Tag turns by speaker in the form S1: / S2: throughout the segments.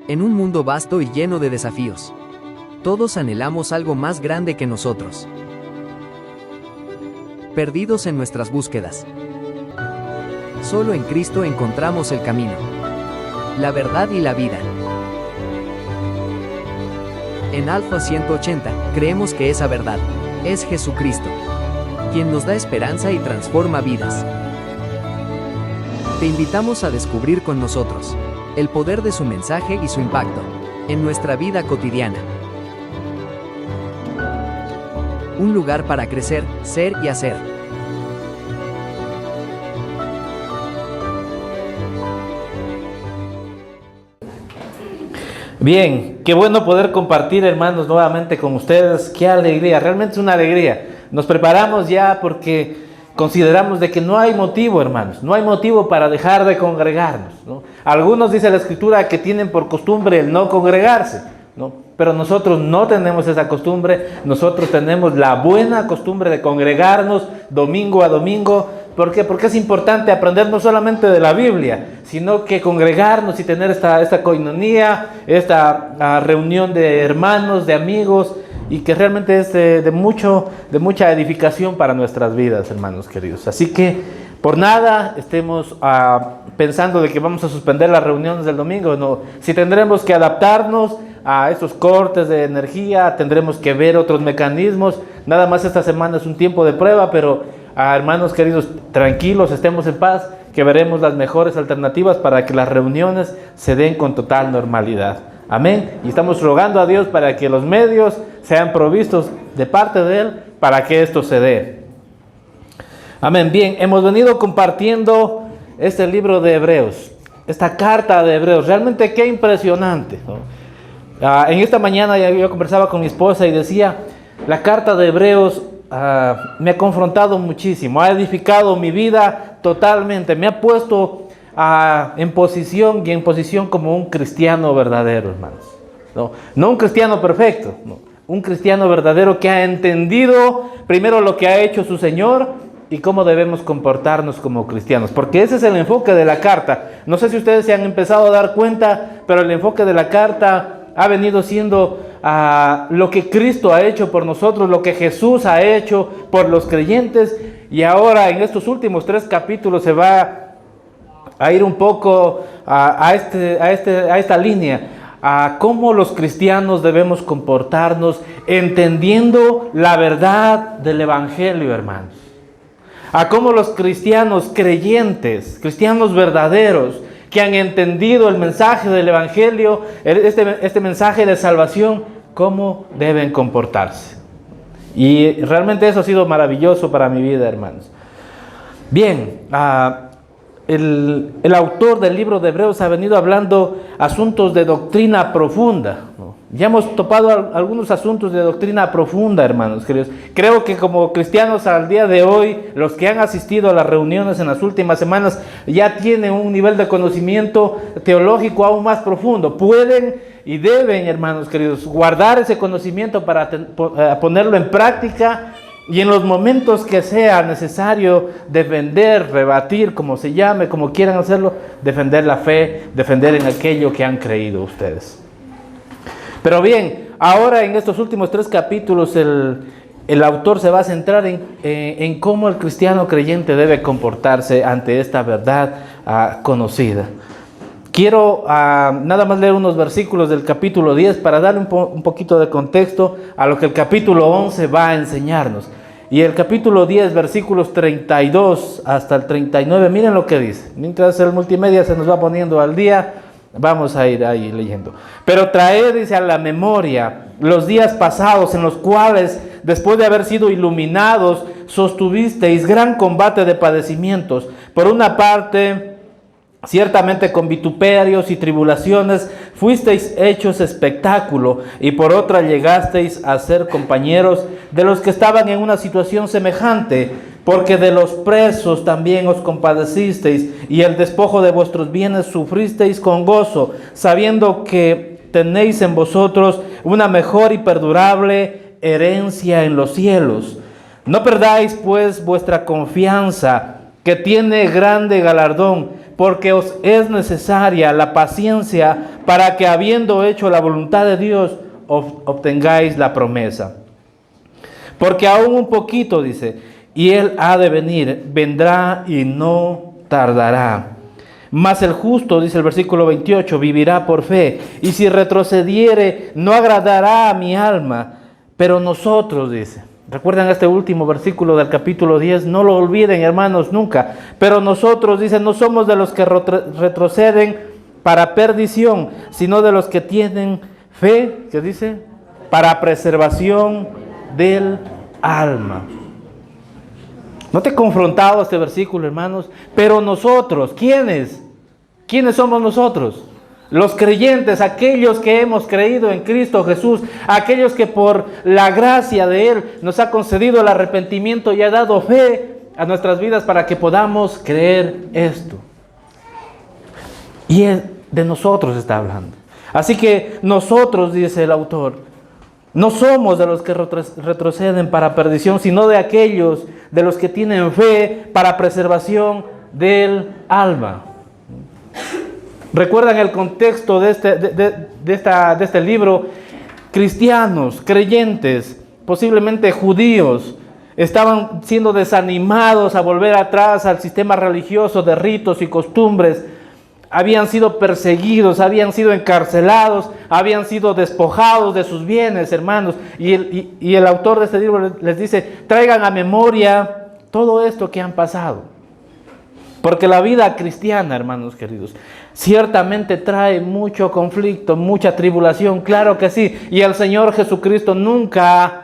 S1: En un mundo vasto y lleno de desafíos, todos anhelamos algo más grande que nosotros. Perdidos en nuestras búsquedas. Solo en Cristo encontramos el camino, la verdad y la vida. En Alfa 180, creemos que esa verdad es Jesucristo, quien nos da esperanza y transforma vidas. Te invitamos a descubrir con nosotros el poder de su mensaje y su impacto en nuestra vida cotidiana. Un lugar para crecer, ser y hacer.
S2: Bien, qué bueno poder compartir, hermanos, nuevamente con ustedes. Qué alegría, realmente es una alegría. Nos preparamos ya porque consideramos de que no hay motivo, hermanos, no hay motivo para dejar de congregarnos, ¿no? Algunos, dice la Escritura, que tienen por costumbre el no congregarse, ¿no? Pero nosotros no tenemos esa costumbre. Nosotros tenemos la buena costumbre de congregarnos domingo a domingo. ¿Por qué? Porque es importante aprender no solamente de la Biblia, sino que congregarnos y tener esta coinonía, esta reunión de hermanos, de amigos, y que realmente es de mucha edificación para nuestras vidas, hermanos queridos. Así que por nada estemos pensando de que vamos a suspender las reuniones del domingo. No, si tendremos que adaptarnos a esos cortes de energía, tendremos que ver otros mecanismos. Nada más esta semana es un tiempo de prueba, pero hermanos queridos, tranquilos, estemos en paz, que veremos las mejores alternativas para que las reuniones se den con total normalidad. Amén. Y estamos rogando a Dios para que los medios sean provistos de parte de Él para que esto se dé. Amén. Bien, hemos venido compartiendo este libro de Hebreos, esta carta de Hebreos. Realmente qué impresionante, ¿no? En esta mañana yo conversaba con mi esposa y decía, la carta de Hebreos me ha confrontado muchísimo, ha edificado mi vida totalmente, me ha puesto en posición como un cristiano verdadero, hermanos. No un cristiano perfecto, no. Un cristiano verdadero que ha entendido primero lo que ha hecho su Señor y cómo debemos comportarnos como cristianos, porque ese es el enfoque de la carta. No sé si ustedes se han empezado a dar cuenta, pero el enfoque de la carta ha venido siendo lo que Cristo ha hecho por nosotros, lo que Jesús ha hecho por los creyentes, y ahora en estos últimos 3 capítulos se va a ir un poco a esta línea, a cómo los cristianos debemos comportarnos entendiendo la verdad del Evangelio, hermanos. A cómo los cristianos creyentes, cristianos verdaderos, que han entendido el mensaje del Evangelio, este mensaje de salvación, cómo deben comportarse. Y realmente eso ha sido maravilloso para mi vida, hermanos. Bien, el autor del libro de Hebreos ha venido hablando asuntos de doctrina profunda, ¿no? Ya hemos topado algunos asuntos de doctrina profunda, hermanos queridos. Creo que como cristianos al día de hoy, los que han asistido a las reuniones en las últimas semanas, ya tienen un nivel de conocimiento teológico aún más profundo. Pueden y deben, hermanos queridos, guardar ese conocimiento para ponerlo en práctica, y en los momentos que sea necesario defender, rebatir, como se llame, como quieran hacerlo, defender la fe, defender en aquello que han creído ustedes. Pero bien, ahora en estos últimos 3 capítulos el autor se va a centrar en cómo el cristiano creyente debe comportarse ante esta verdad conocida. Quiero nada más leer unos versículos del capítulo 10 para darle un poquito de contexto a lo que el capítulo 11 va a enseñarnos. Y el capítulo 10, versículos 32 hasta el 39, miren lo que dice. Mientras el multimedia se nos va poniendo al día, vamos a ir ahí leyendo. Pero traed, dice, a la memoria los días pasados en los cuales, después de haber sido iluminados, sostuvisteis gran combate de padecimientos. Por una parte, ciertamente con vituperios y tribulaciones fuisteis hechos espectáculo, y por otra llegasteis a ser compañeros de los que estaban en una situación semejante, porque de los presos también os compadecisteis, y el despojo de vuestros bienes sufristeis con gozo, sabiendo que tenéis en vosotros una mejor y perdurable herencia en los cielos. No perdáis pues vuestra confianza, que tiene grande galardón, porque os es necesaria la paciencia para que habiendo hecho la voluntad de Dios, obtengáis la promesa. Porque aún un poquito, dice, y Él ha de venir, vendrá y no tardará. Mas el justo, dice el versículo 28, vivirá por fe, y si retrocediere, no agradará a mi alma. Pero nosotros, dice, recuerdan este último versículo del capítulo 10, no lo olviden, hermanos, nunca. Pero nosotros, dice, no somos de los que retroceden para perdición, sino de los que tienen fe, ¿qué dice? Para preservación del alma. ¿No te he confrontado este versículo, hermanos? Pero nosotros, ¿quiénes? ¿Quiénes somos nosotros? Los creyentes, aquellos que hemos creído en Cristo Jesús, aquellos que por la gracia de Él nos ha concedido el arrepentimiento y ha dado fe a nuestras vidas para que podamos creer esto. Y de nosotros está hablando. Así que nosotros, dice el autor, no somos de los que retroceden para perdición, sino de aquellos de los que tienen fe para preservación del alma. ¿Recuerdan el contexto de este libro? Cristianos, creyentes, posiblemente judíos, estaban siendo desanimados a volver atrás al sistema religioso de ritos y costumbres. Habían sido perseguidos, habían sido encarcelados, habían sido despojados de sus bienes, hermanos. Y el autor de este libro les dice, traigan a memoria todo esto que han pasado. Porque la vida cristiana, hermanos queridos, ciertamente trae mucho conflicto, mucha tribulación, claro que sí. Y el Señor Jesucristo nunca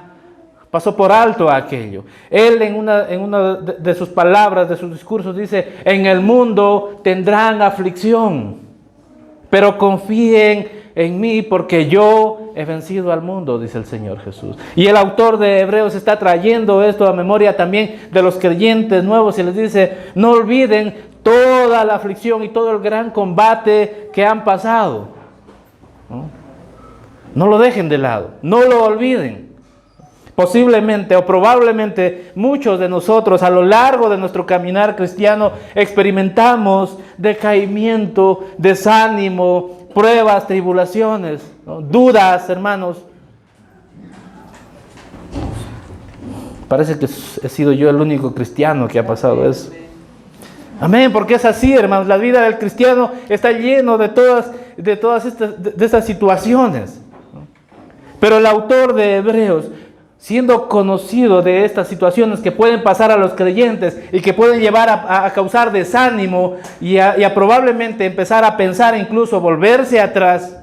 S2: pasó por alto aquello. Él en una de sus palabras, de sus discursos, dice, en el mundo tendrán aflicción, pero confíen en mí porque yo he vencido al mundo, dice el Señor Jesús. Y el autor de Hebreos está trayendo esto a memoria también de los creyentes nuevos y les dice, no olviden toda la aflicción y todo el gran combate que han pasado. No lo dejen de lado, no lo olviden. Posiblemente o probablemente muchos de nosotros a lo largo de nuestro caminar cristiano experimentamos decaimiento, desánimo, pruebas, tribulaciones, ¿no? Dudas, hermanos. Parece que he sido yo el único cristiano que ha pasado eso. Amén, porque es así, hermanos. La vida del cristiano está lleno de todas estas situaciones. Pero el autor de Hebreos, siendo conocido de estas situaciones que pueden pasar a los creyentes y que pueden llevar a causar desánimo y a probablemente empezar a pensar, incluso volverse atrás,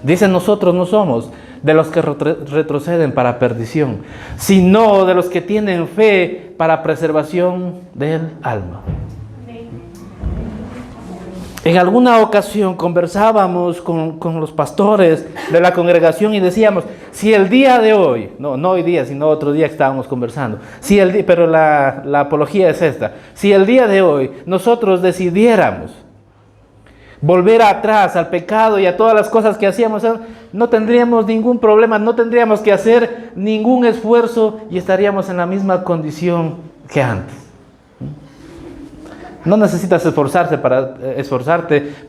S2: dice, nosotros no somos de los que retroceden para perdición, sino de los que tienen fe para preservación del alma. En alguna ocasión conversábamos con los pastores de la congregación y decíamos, si el día de hoy, no hoy día, sino otro día que estábamos conversando, pero la apología es esta, si el día de hoy nosotros decidiéramos volver atrás al pecado y a todas las cosas que hacíamos, no tendríamos ningún problema, no tendríamos que hacer ningún esfuerzo y estaríamos en la misma condición que antes. No necesitas esforzarte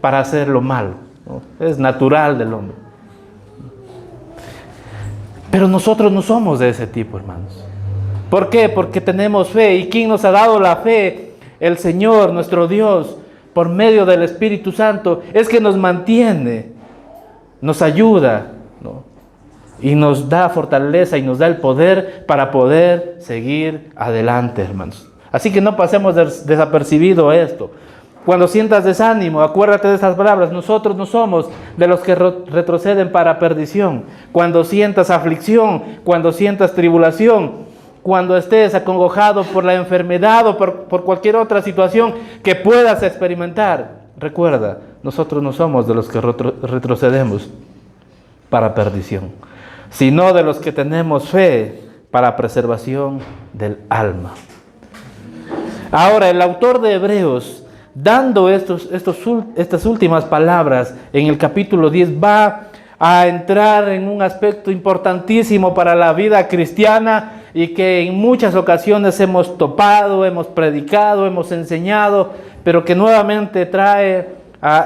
S2: para hacer lo malo, ¿no? Es natural del hombre. Pero nosotros no somos de ese tipo, hermanos. ¿Por qué? Porque tenemos fe. ¿Y quién nos ha dado la fe? El Señor, nuestro Dios, por medio del Espíritu Santo, es que nos mantiene, nos ayuda, ¿no? Y nos da fortaleza y nos da el poder para poder seguir adelante, hermanos. Así que no pasemos desapercibido esto. Cuando sientas desánimo, acuérdate de estas palabras. Nosotros no somos de los que retroceden para perdición. Cuando sientas aflicción, cuando sientas tribulación, cuando estés acongojado por la enfermedad o por cualquier otra situación que puedas experimentar, recuerda, nosotros no somos de los que retrocedemos para perdición, sino de los que tenemos fe para preservación del alma. Ahora, el autor de Hebreos, dando estas últimas palabras en el capítulo 10, va a entrar en un aspecto importantísimo para la vida cristiana y que en muchas ocasiones hemos topado, hemos predicado, hemos enseñado, pero que nuevamente trae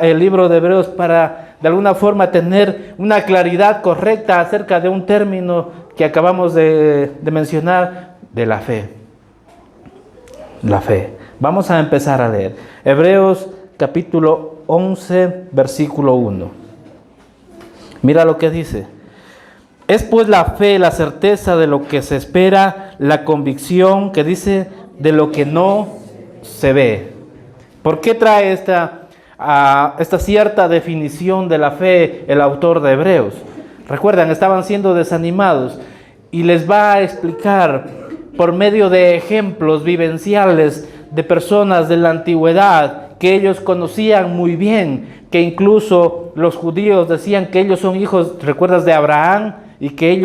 S2: el libro de Hebreos para de alguna forma tener una claridad correcta acerca de un término que acabamos de mencionar, de la fe. La fe. Vamos a empezar a leer. Hebreos capítulo 11, versículo 1. Mira lo que dice. Es pues la fe, la certeza de lo que se espera, la convicción que dice de lo que no se ve. ¿Por qué trae esta cierta definición de la fe el autor de Hebreos? Recuerdan, estaban siendo desanimados y les va a explicar por medio de ejemplos vivenciales de personas de la antigüedad que ellos conocían muy bien, que incluso los judíos decían que ellos son hijos, ¿recuerdas?, de Abraham, y que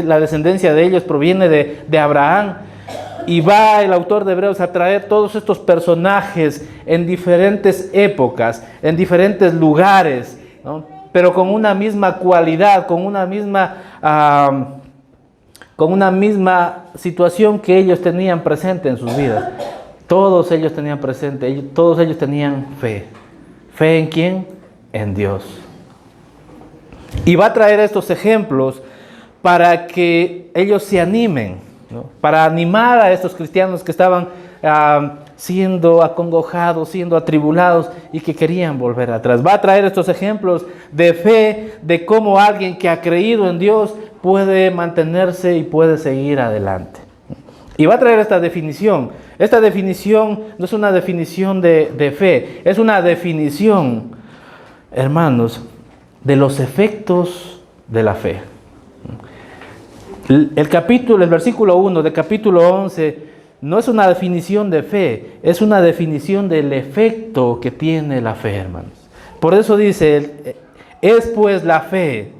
S2: la descendencia de ellos proviene de Abraham. Y va el autor de Hebreos a traer todos estos personajes en diferentes épocas, en diferentes lugares, ¿no? Pero con una misma cualidad, con una misma situación que ellos tenían presente en sus vidas. Todos ellos tenían presente, todos ellos tenían fe. ¿Fe en quién? En Dios. Y va a traer estos ejemplos para que ellos se animen, ¿no? Para animar a estos cristianos que estaban siendo acongojados, siendo atribulados y que querían volver atrás. Va a traer estos ejemplos de fe, de cómo alguien que ha creído en Dios puede mantenerse y puede seguir adelante. Y va a traer esta definición. Esta definición no es una definición de fe, es una definición, hermanos, de los efectos de la fe. El versículo 1 del capítulo 11 no es una definición de fe, es una definición del efecto que tiene la fe, hermanos. Por eso dice, es pues la fe,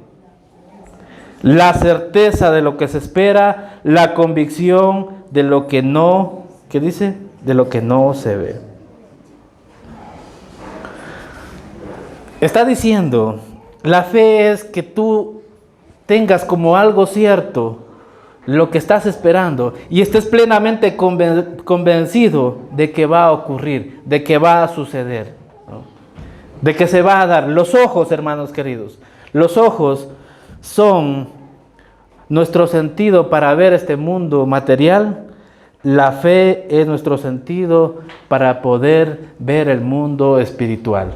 S2: la certeza de lo que se espera, la convicción de lo que no, ¿qué dice? De lo que no se ve. Está diciendo, la fe es que tú tengas como algo cierto lo que estás esperando y estés plenamente convencido de que va a ocurrir, de que va a suceder, ¿no? De que se va a dar. Los ojos, hermanos queridos, los ojos son nuestro sentido para ver este mundo material. La fe es nuestro sentido para poder ver el mundo espiritual.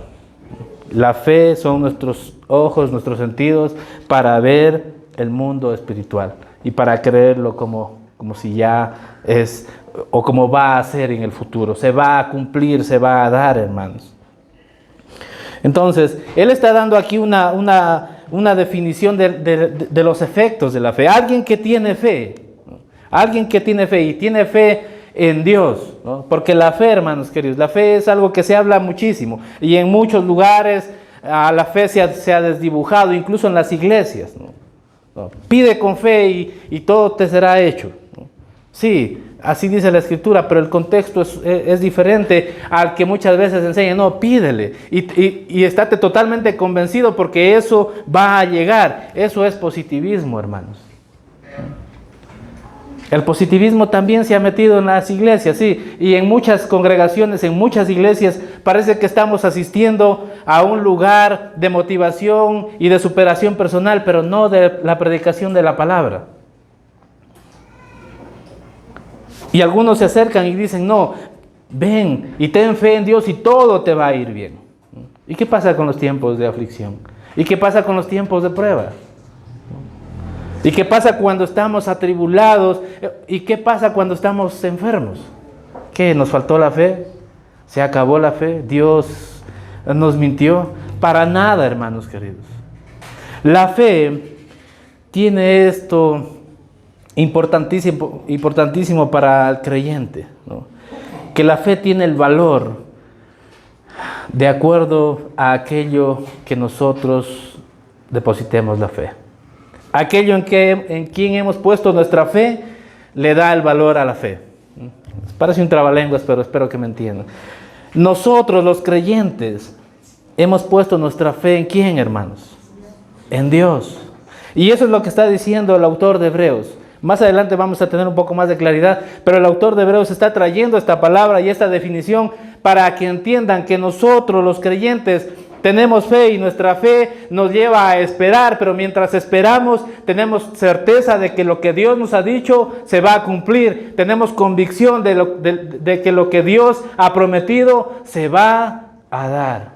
S2: La fe son nuestros ojos, nuestros sentidos para ver el mundo espiritual y para creerlo como si ya es o como va a ser en el futuro. Se va a cumplir, se va a dar, hermanos. Entonces, él está dando aquí una definición de los efectos de la fe. Alguien que tiene fe, ¿no? Alguien que tiene fe y tiene fe en Dios, ¿no? Porque la fe, hermanos queridos, la fe es algo que se habla muchísimo y en muchos lugares la fe se ha desdibujado, incluso en las iglesias, ¿no? Pide con fe y todo te será hecho, ¿no? Sí, así dice la Escritura, pero el contexto es diferente al que muchas veces enseña. No, pídele y estate totalmente convencido porque eso va a llegar. Eso es positivismo, hermanos. El positivismo también se ha metido en las iglesias, sí, y en muchas congregaciones, en muchas iglesias, parece que estamos asistiendo a un lugar de motivación y de superación personal, pero no de la predicación de la palabra. Y algunos se acercan y dicen, no, ven y ten fe en Dios y todo te va a ir bien. ¿Y qué pasa con los tiempos de aflicción? ¿Y qué pasa con los tiempos de prueba? ¿Y qué pasa cuando estamos atribulados? ¿Y qué pasa cuando estamos enfermos? ¿Qué? ¿Nos faltó la fe? ¿Se acabó la fe? ¿Dios nos mintió? Para nada, hermanos queridos. La fe tiene esto importantísimo para el creyente, ¿no? Que la fe tiene el valor de acuerdo a aquello que nosotros depositemos la fe. Aquello en quien hemos puesto nuestra fe le da el valor a la fe. Parece un trabalenguas, pero espero que me entiendan. Nosotros, los creyentes, hemos puesto nuestra fe ¿en quién, hermanos? En Dios. Y eso es lo que está diciendo el autor de Hebreos. Más adelante vamos a tener un poco más de claridad, pero el autor de Hebreos está trayendo esta palabra y esta definición para que entiendan que nosotros los creyentes tenemos fe y nuestra fe nos lleva a esperar, pero mientras esperamos tenemos certeza de que lo que Dios nos ha dicho se va a cumplir. Tenemos convicción de que lo que Dios ha prometido se va a dar.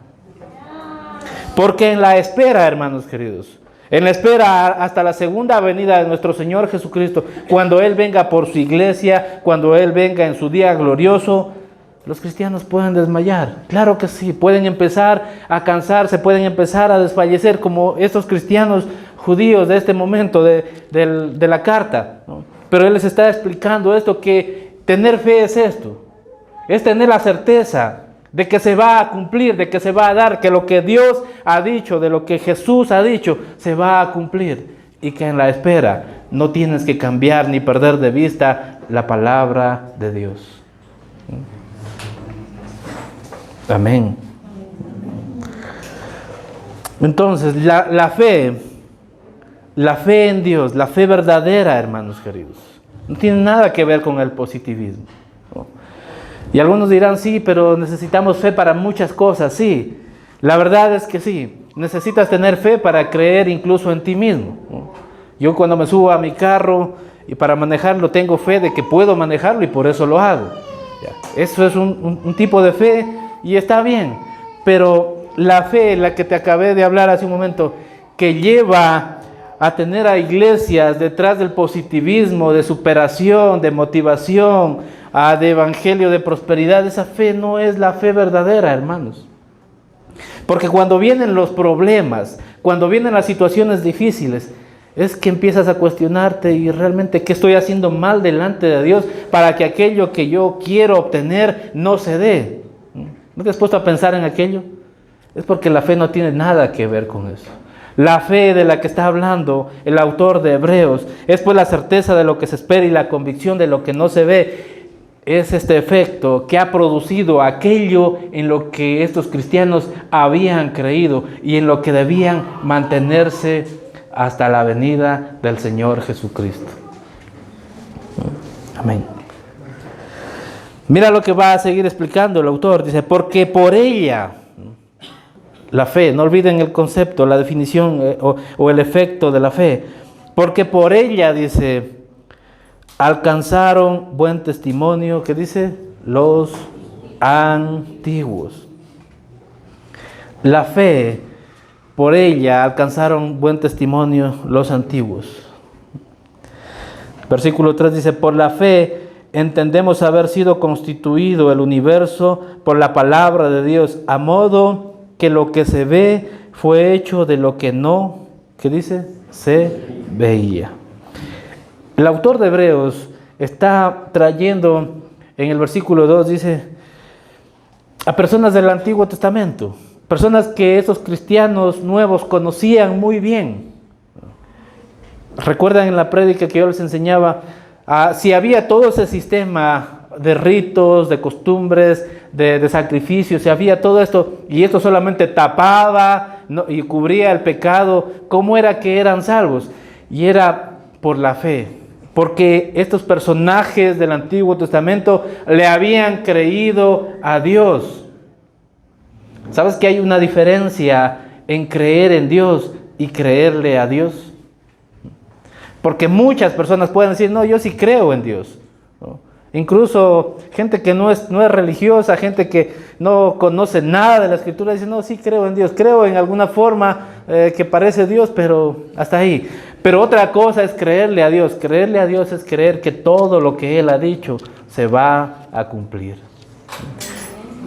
S2: Porque en la espera, hermanos queridos, en la espera hasta la segunda venida de nuestro Señor Jesucristo, cuando Él venga por su iglesia, cuando Él venga en su día glorioso, los cristianos pueden desmayar. Claro que sí, pueden empezar a cansarse, pueden empezar a desfallecer, como estos cristianos judíos de este momento de la carta, ¿no? Pero Él les está explicando esto, que tener fe es esto, es tener la certeza de que se va a cumplir, de que se va a dar, que lo que Dios ha dicho, de lo que Jesús ha dicho, se va a cumplir. Y que en la espera no tienes que cambiar ni perder de vista la palabra de Dios. Amén. Entonces, la fe en Dios, la fe verdadera, hermanos queridos, no tiene nada que ver con el positivismo, ¿no? Y algunos dirán, sí, pero necesitamos fe para muchas cosas. Sí, la verdad es que sí, necesitas tener fe para creer incluso en ti mismo, ¿no? Yo cuando me subo a mi carro y para manejarlo tengo fe de que puedo manejarlo y por eso lo hago. Ya, eso es un tipo de fe y está bien, pero la fe, la que te acabé de hablar hace un momento, que lleva a tener a iglesias detrás del positivismo, de superación, de motivación, de evangelio, de prosperidad, esa fe no es la fe verdadera, hermanos. Porque cuando vienen los problemas, cuando vienen las situaciones difíciles, es que empiezas a cuestionarte y realmente qué estoy haciendo mal delante de Dios para que aquello que yo quiero obtener no se dé. ¿No te has puesto a pensar en aquello? Es porque la fe no tiene nada que ver con eso. La fe de la que está hablando el autor de Hebreos es pues la certeza de lo que se espera y la convicción de lo que no se ve. Es este efecto que ha producido aquello en lo que estos cristianos habían creído y en lo que debían mantenerse hasta la venida del Señor Jesucristo. Amén. Mira lo que va a seguir explicando el autor. Dice, porque por ella, la fe, no olviden el concepto, la definición o el efecto de la fe. Porque por ella, dice, alcanzaron buen testimonio, ¿qué dice? Los antiguos. La fe, por ella alcanzaron buen testimonio los antiguos. Versículo 3 dice, por la fe entendemos haber sido constituido el universo por la palabra de Dios, a modo que lo que se ve fue hecho de lo que no, ¿qué dice? Se veía. El autor de Hebreos está trayendo en el versículo 2, dice, a personas del Antiguo Testamento, personas que esos cristianos nuevos conocían muy bien. Recuerdan en la prédica que yo les enseñaba, si había todo ese sistema de ritos, de costumbres, de sacrificios, si había todo esto, y esto solamente tapaba, ¿no?, y cubría el pecado, ¿cómo era que eran salvos? Y era por la fe, porque estos personajes del Antiguo Testamento le habían creído a Dios. ¿Sabes que hay una diferencia en creer en Dios y creerle a Dios? Porque muchas personas pueden decir, no, yo sí creo en Dios, ¿no? Incluso gente que no es religiosa, gente que no conoce nada de la Escritura, dice, no, sí creo en Dios, creo en alguna forma que parece Dios, pero hasta ahí. Pero otra cosa es creerle a Dios. Creerle a Dios es creer que todo lo que Él ha dicho se va a cumplir.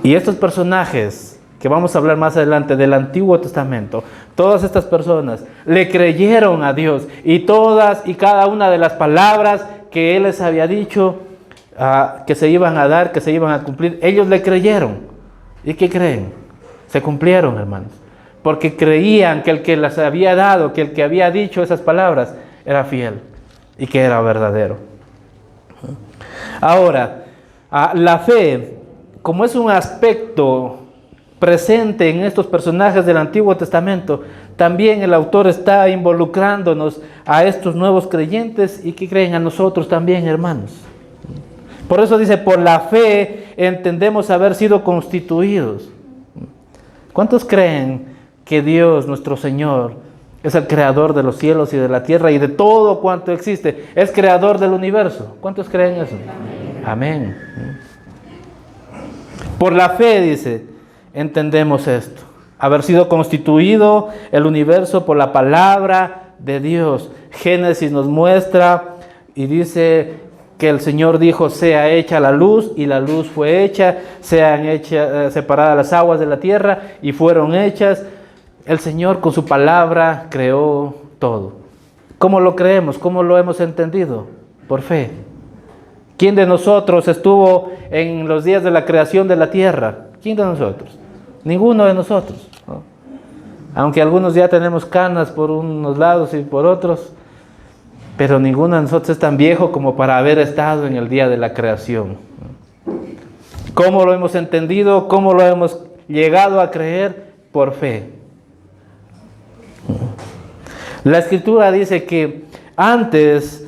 S2: Y estos personajes que vamos a hablar más adelante del Antiguo Testamento, todas estas personas le creyeron a Dios y todas y cada una de las palabras que Él les había dicho que se iban a dar, que se iban a cumplir, ellos le creyeron. ¿Y qué creen? Se cumplieron, hermanos, porque creían que el que las había dado, que el que había dicho esas palabras era fiel y que era verdadero. Ahora, la fe, como es un aspecto presente en estos personajes del Antiguo Testamento, también el autor está involucrándonos a estos nuevos creyentes y que creen a nosotros también, hermanos. Por eso dice, por la fe entendemos haber sido constituidos. ¿Cuántos creen que Dios, nuestro Señor, es el creador de los cielos y de la tierra y de todo cuanto existe? Es creador del universo. ¿Cuántos creen eso? Amén. Por la fe, dice, entendemos esto. Haber sido constituido el universo por la palabra de Dios. Génesis nos muestra y dice que el Señor dijo: sea hecha la luz, y la luz fue hecha. Sean separadas las aguas de la tierra, y fueron hechas. El Señor con su palabra creó todo. ¿Cómo lo creemos? ¿Cómo lo hemos entendido? Por fe. ¿Quién de nosotros estuvo en los días de la creación de la tierra? ¿Quién de nosotros? Ninguno de nosotros, ¿no? Aunque algunos ya tenemos canas por unos lados y por otros, pero ninguno de nosotros es tan viejo como para haber estado en el día de la creación. ¿Cómo lo hemos entendido? ¿Cómo lo hemos llegado a creer? Por fe. La Escritura dice que antes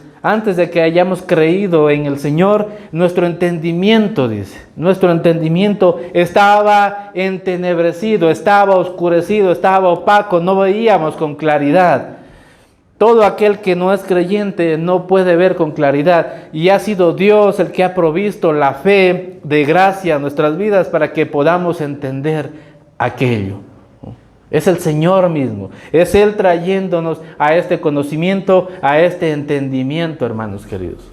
S2: de que hayamos creído en el Señor, nuestro entendimiento estaba entenebrecido, estaba oscurecido, estaba opaco, no veíamos con claridad. Todo aquel que no es creyente no puede ver con claridad, y ha sido Dios el que ha provisto la fe de gracia a nuestras vidas para que podamos entender aquello. Es el Señor mismo, es Él trayéndonos a este conocimiento, a este entendimiento, hermanos queridos.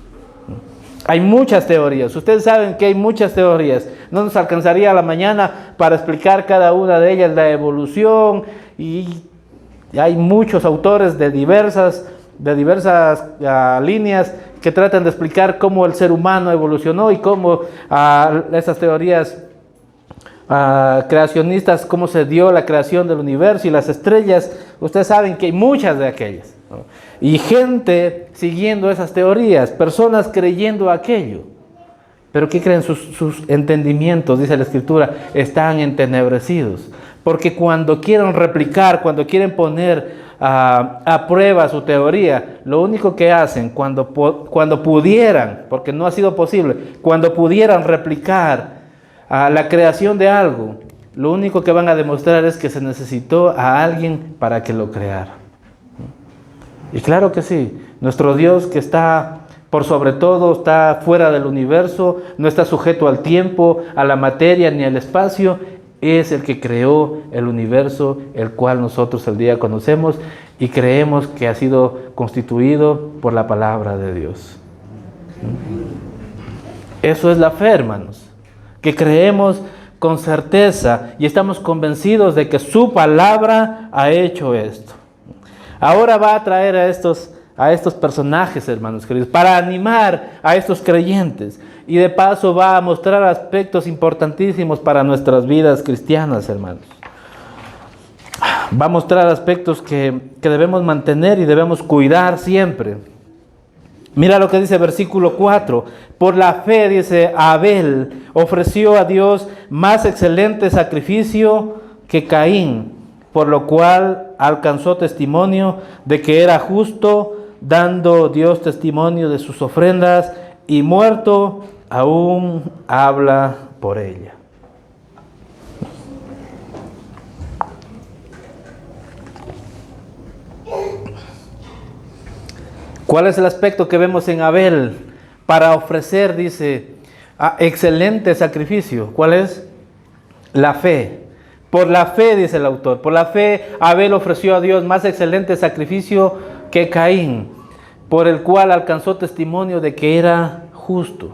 S2: Hay muchas teorías, ustedes saben que hay muchas teorías, no nos alcanzaría la mañana para explicar cada una de ellas, la evolución, y hay muchos autores de diversas líneas que tratan de explicar cómo el ser humano evolucionó y cómo esas teorías creacionistas, cómo se dio la creación del universo y las estrellas. Ustedes saben que hay muchas de aquellas, ¿no? Y gente siguiendo esas teorías, personas creyendo aquello. Pero ¿qué creen? Sus entendimientos, dice la Escritura, están entenebrecidos. Porque cuando quieren replicar, cuando quieren poner a prueba su teoría, lo único que hacen cuando pudieran, porque no ha sido posible, cuando pudieran replicar la creación de algo, lo único que van a demostrar es que se necesitó a alguien para que lo creara. Y claro que sí, nuestro Dios, que está por sobre todo, está fuera del universo, no está sujeto al tiempo, a la materia ni al espacio, es el que creó el universo, el cual nosotros el día conocemos y creemos que ha sido constituido por la palabra de Dios. Eso es la fe, hermanos, que creemos con certeza y estamos convencidos de que su palabra ha hecho esto. Ahora va a traer a estos personajes, hermanos queridos, para animar a estos creyentes. Y de paso va a mostrar aspectos importantísimos para nuestras vidas cristianas, hermanos. Va a mostrar aspectos que debemos mantener y debemos cuidar siempre. Mira lo que dice versículo 4. Por la fe, dice, Abel ofreció a Dios más excelente sacrificio que Caín, por lo cual alcanzó testimonio de que era justo, dando Dios testimonio de sus ofrendas, y muerto aún habla por ella. ¿Cuál es el aspecto que vemos en Abel para ofrecer, dice, excelente sacrificio? ¿Cuál es? La fe. Por la fe, dice el autor, por la fe Abel ofreció a Dios más excelente sacrificio que Caín, por el cual alcanzó testimonio de que era justo.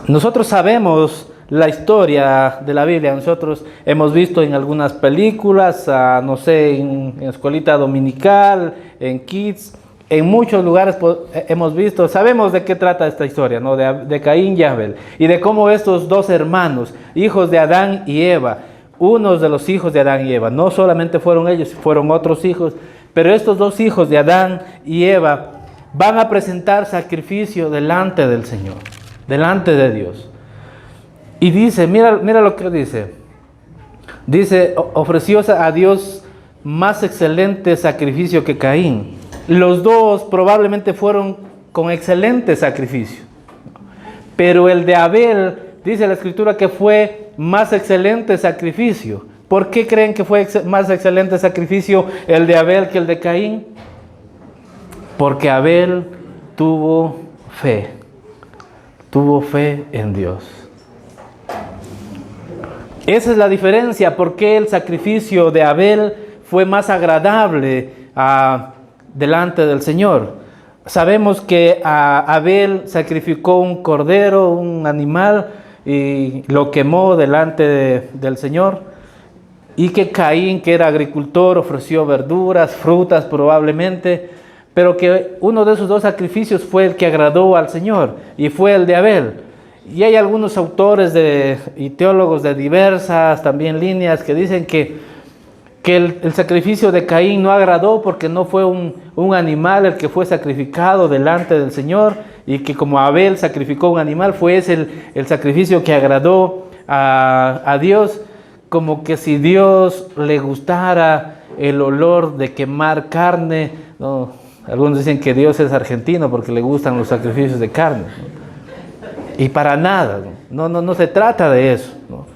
S2: Nosotros sabemos la historia de la Biblia, nosotros hemos visto en algunas películas, no sé, en escuelita dominical, en Kids, en muchos lugares hemos visto, sabemos de qué trata esta historia, ¿no? De Caín y Abel, y de cómo estos dos hermanos, hijos de Adán y Eva, unos de los hijos de Adán y Eva, no solamente fueron ellos, fueron otros hijos, pero estos dos hijos de Adán y Eva van a presentar sacrificio delante del Señor, delante de Dios. Y dice, mira lo que dice. Dice, ofreció a Dios más excelente sacrificio que Caín. Los dos probablemente fueron con excelente sacrificio. pero el de Abel, dice la Escritura, que fue más excelente sacrificio. ¿Por qué creen que fue más excelente sacrificio el de Abel que el de Caín? Porque Abel tuvo fe en Dios. Esa es la diferencia, porque el sacrificio de Abel fue más agradable delante del Señor. Sabemos que Abel sacrificó un cordero, un animal, y lo quemó delante del Señor. Y que Caín, que era agricultor, ofreció verduras, frutas probablemente, pero que uno de esos dos sacrificios fue el que agradó al Señor, y fue el de Abel. Y hay algunos autores y teólogos de diversas también líneas que dicen que el sacrificio de Caín no agradó porque no fue un animal el que fue sacrificado delante del Señor, y que como Abel sacrificó un animal, fue ese el sacrificio que agradó a Dios, como que si Dios le gustara el olor de quemar carne. No, algunos dicen que Dios es argentino porque le gustan los sacrificios de carne, ¿no? Y para nada, no se trata de eso, ¿no?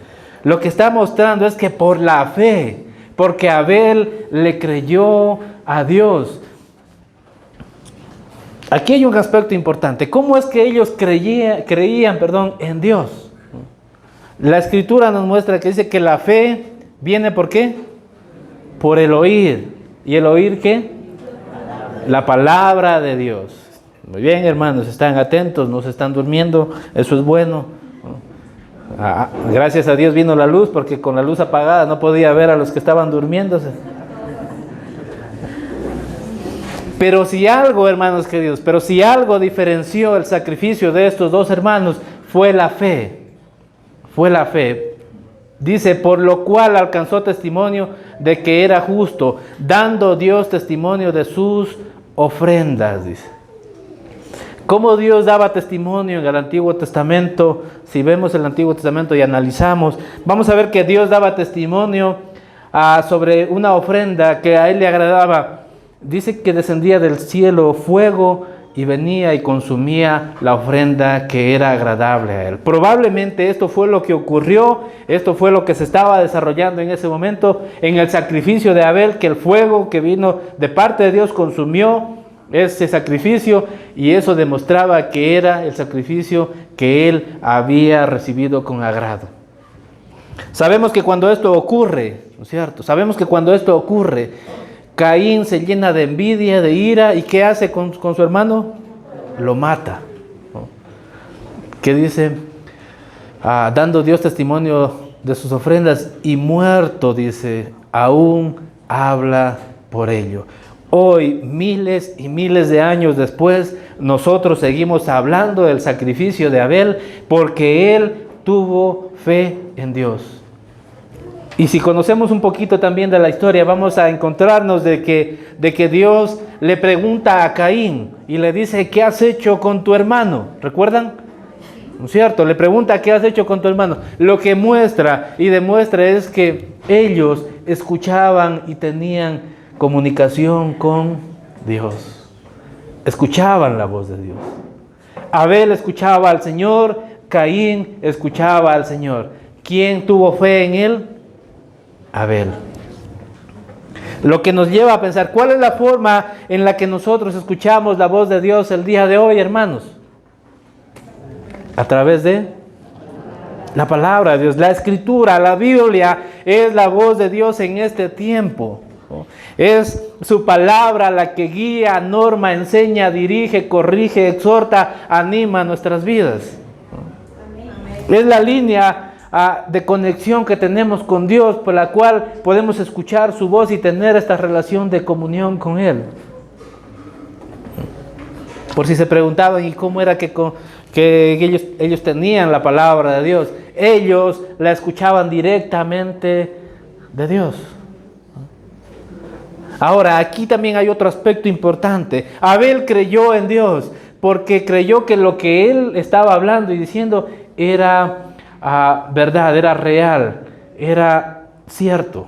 S2: Lo que está mostrando es que por la fe, porque Abel le creyó a Dios. Aquí hay un aspecto importante. ¿Cómo es que ellos creían en Dios? La Escritura nos muestra que dice que la fe viene ¿por qué? Por el oír. ¿Y el oír qué? La palabra de Dios. Muy bien, hermanos, están atentos, no se están durmiendo, eso es bueno. Gracias a Dios vino la luz, porque con la luz apagada no podía ver a los que estaban durmiéndose. Pero si algo, hermanos queridos, diferenció el sacrificio de estos dos hermanos, fue la fe. Fue la fe. Dice, por lo cual alcanzó testimonio de que era justo, dando Dios testimonio de sus ofrendas, dice. ¿Cómo Dios daba testimonio en el Antiguo Testamento? Si vemos el Antiguo Testamento y analizamos, vamos a ver que Dios daba testimonio sobre una ofrenda que a Él le agradaba. Dice que descendía del cielo fuego y venía y consumía la ofrenda que era agradable a Él. Probablemente esto fue lo que ocurrió, esto fue lo que se estaba desarrollando en ese momento en el sacrificio de Abel, que el fuego que vino de parte de Dios consumió ese sacrificio, y eso demostraba que era el sacrificio que él había recibido con agrado. Sabemos que cuando esto ocurre, ¿no es cierto? Sabemos que cuando esto ocurre, Caín se llena de envidia, de ira, ¿y qué hace con su hermano? Lo mata, ¿no? ¿Qué dice? Dando Dios testimonio de sus ofrendas, y muerto, dice, aún habla por ello. Hoy, miles y miles de años después, nosotros seguimos hablando del sacrificio de Abel porque él tuvo fe en Dios. Y si conocemos un poquito también de la historia, vamos a encontrarnos de que Dios le pregunta a Caín y le dice, ¿qué has hecho con tu hermano? ¿Recuerdan? ¿No es cierto? Le pregunta, ¿qué has hecho con tu hermano? Lo que muestra y demuestra es que ellos escuchaban y tenían comunicación con Dios. Escuchaban la voz de Dios. Abel escuchaba al Señor, Caín escuchaba al Señor. ¿Quién tuvo fe en él? Abel. Lo que nos lleva a pensar, ¿cuál es la forma en la que nosotros escuchamos la voz de Dios el día de hoy, hermanos? A través de la palabra de Dios, la Escritura, la Biblia es la voz de Dios en este tiempo. Es su palabra la que guía, norma, enseña, dirige, corrige, exhorta, anima nuestras vidas. Es la línea de conexión que tenemos con Dios, por la cual podemos escuchar su voz y tener esta relación de comunión con Él. Por si se preguntaban, ¿y cómo era que ellos tenían la palabra de Dios? Ellos la escuchaban directamente de Dios. Ahora, aquí también hay otro aspecto importante. Abel creyó en Dios porque creyó que lo que él estaba hablando y diciendo era verdad, era real, era cierto.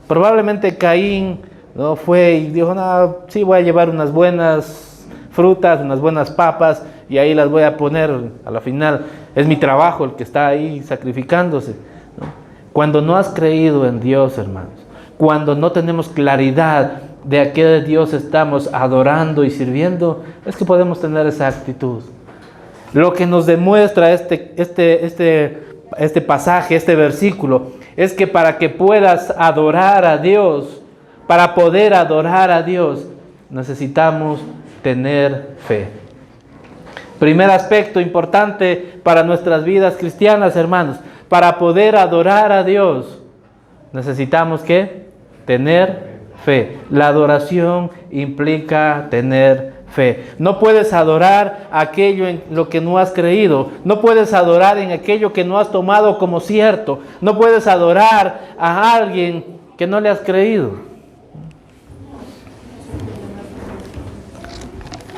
S2: Probablemente Caín no fue y dijo, no, sí voy a llevar unas buenas frutas, unas buenas papas, y ahí las voy a poner a la final. Es mi trabajo el que está ahí sacrificándose, ¿no? Cuando no has creído en Dios, hermanos, cuando no tenemos claridad de a qué Dios estamos adorando y sirviendo, es que podemos tener esa actitud. Lo que nos demuestra este pasaje, este versículo, es que para que puedas adorar a Dios, para poder adorar a Dios, necesitamos tener fe. Primer aspecto importante para nuestras vidas cristianas, hermanos, para poder adorar a Dios, necesitamos ¿qué? Tener fe. La adoración implica tener fe. No puedes adorar aquello en lo que no has creído. No puedes adorar en aquello que no has tomado como cierto. No puedes adorar a alguien que no le has creído.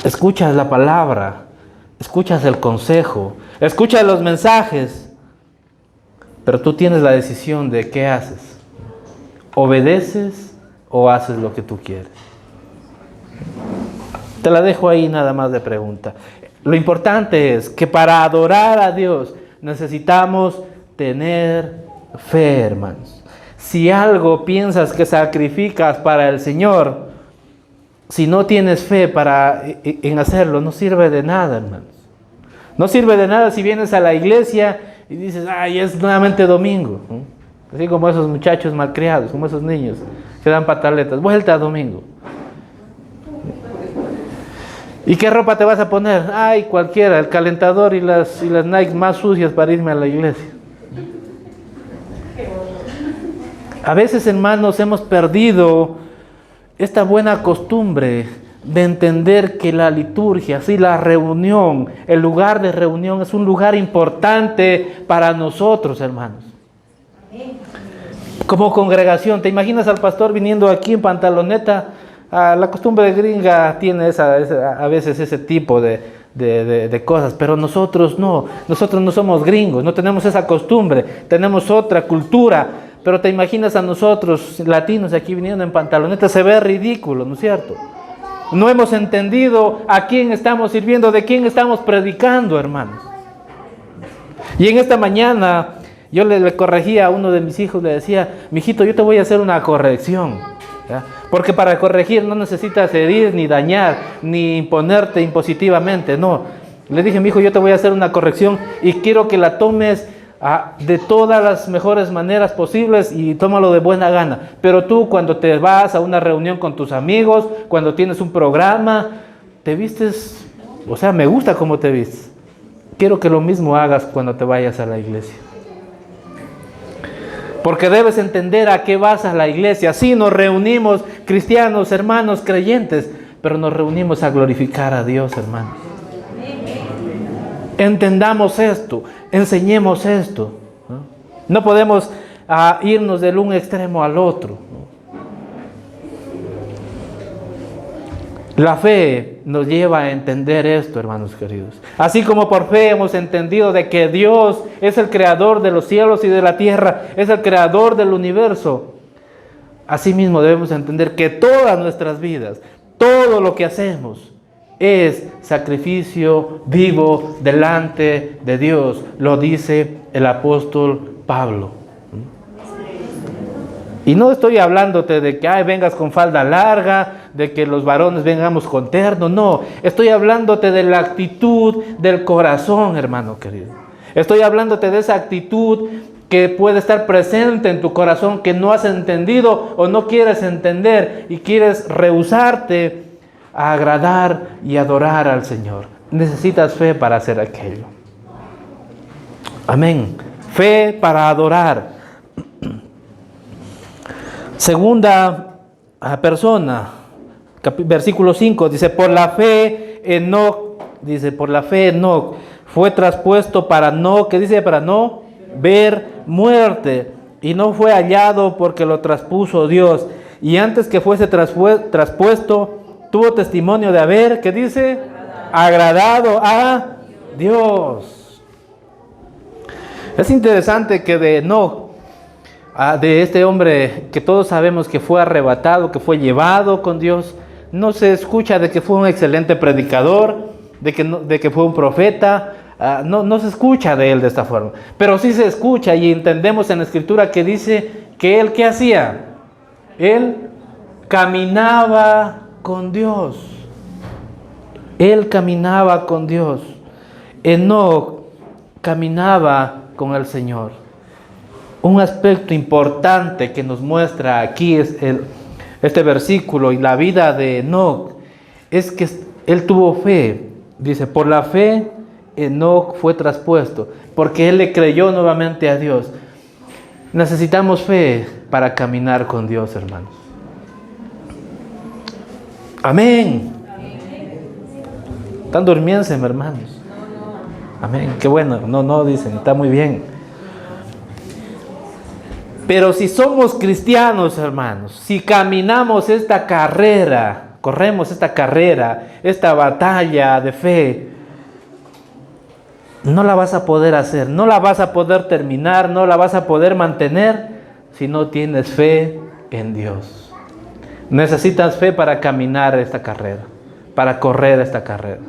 S2: Escuchas la palabra, escuchas el consejo, escuchas los mensajes, pero tú tienes la decisión de qué haces. ¿Obedeces o haces lo que tú quieres? Te la dejo ahí nada más de pregunta. Lo importante es que para adorar a Dios necesitamos tener fe, hermanos. Si algo piensas que sacrificas para el Señor, si no tienes fe en hacerlo, no sirve de nada, hermanos. No sirve de nada si vienes a la iglesia y dices, ay, es nuevamente domingo, ¿no? Así como esos muchachos malcriados, como esos niños que dan pataletas, vuelta a domingo. ¿Y qué ropa te vas a poner? Ay, cualquiera, el calentador y las Nike más sucias para irme a la iglesia. A veces, hermanos, hemos perdido esta buena costumbre de entender que la liturgia, sí, la reunión, el lugar de reunión es un lugar importante para nosotros, hermanos. Como congregación, ¿te imaginas al pastor viniendo aquí en pantaloneta? La costumbre gringa tiene a veces ese tipo de cosas, pero nosotros no somos gringos, no tenemos esa costumbre, tenemos otra cultura. Pero te imaginas a nosotros, latinos, aquí viniendo en pantaloneta, se ve ridículo, ¿no es cierto? No hemos entendido a quién estamos sirviendo, de quién estamos predicando, hermanos. Y en esta mañana yo le corregía a uno de mis hijos, le decía, mijito, yo te voy a hacer una corrección, ¿ya? Porque para corregir no necesitas herir, ni dañar, ni imponerte impositivamente, no. Le dije, mijo, yo te voy a hacer una corrección y quiero que la tomes de todas las mejores maneras posibles y tómalo de buena gana. Pero tú, cuando te vas a una reunión con tus amigos, cuando tienes un programa, te vistes, o sea, me gusta cómo te vistes. Quiero que lo mismo hagas cuando te vayas a la iglesia. Porque debes entender a qué vas a la iglesia. Sí, nos reunimos cristianos, hermanos, creyentes, pero nos reunimos a glorificar a Dios, hermanos. Entendamos esto, enseñemos esto, ¿no? No podemos irnos del un extremo al otro, ¿no? La fe nos lleva a entender esto, hermanos queridos. Así como por fe hemos entendido de que Dios es el creador de los cielos y de la tierra, es el creador del universo. Asimismo debemos entender que todas nuestras vidas, todo lo que hacemos, es sacrificio vivo delante de Dios. Lo dice el apóstol Pablo. Y no estoy hablándote de que vengas con falda larga, de que los varones vengamos con terno. No, estoy hablándote de la actitud del corazón, hermano querido. Estoy hablándote de esa actitud que puede estar presente en tu corazón, que no has entendido o no quieres entender y quieres rehusarte a agradar y adorar al Señor. Necesitas fe para hacer aquello. Amén. Fe para adorar. Segunda persona, versículo 5, dice, por la fe Enoc fue traspuesto para no, ¿qué dice? Para no ver muerte, y no fue hallado porque lo traspuso Dios. Y antes que fuese traspuesto, tuvo testimonio de haber, ¿qué dice? Agradado a Dios. Es interesante que de Enoc, de este hombre que todos sabemos que fue arrebatado, que fue llevado con Dios, no se escucha de que fue un excelente predicador, de que fue un profeta. No se escucha de él de esta forma, pero sí se escucha y entendemos en la Escritura que dice que él, ¿qué hacía? Él caminaba con Dios. Él caminaba con Dios. Enoc caminaba con el Señor. Un aspecto importante que nos muestra aquí es este versículo y la vida de Enoc es que él tuvo fe. Dice, por la fe Enoc fue traspuesto, porque él le creyó nuevamente a Dios. Necesitamos fe para caminar con Dios, hermanos. Amén. Están durmiendo, hermanos. Amén. Qué bueno. No, dicen, está muy bien. Pero si somos cristianos, hermanos, si caminamos esta carrera, corremos esta carrera, esta batalla de fe, no la vas a poder hacer, no la vas a poder terminar, no la vas a poder mantener si no tienes fe en Dios. Necesitas fe para caminar esta carrera, para correr esta carrera,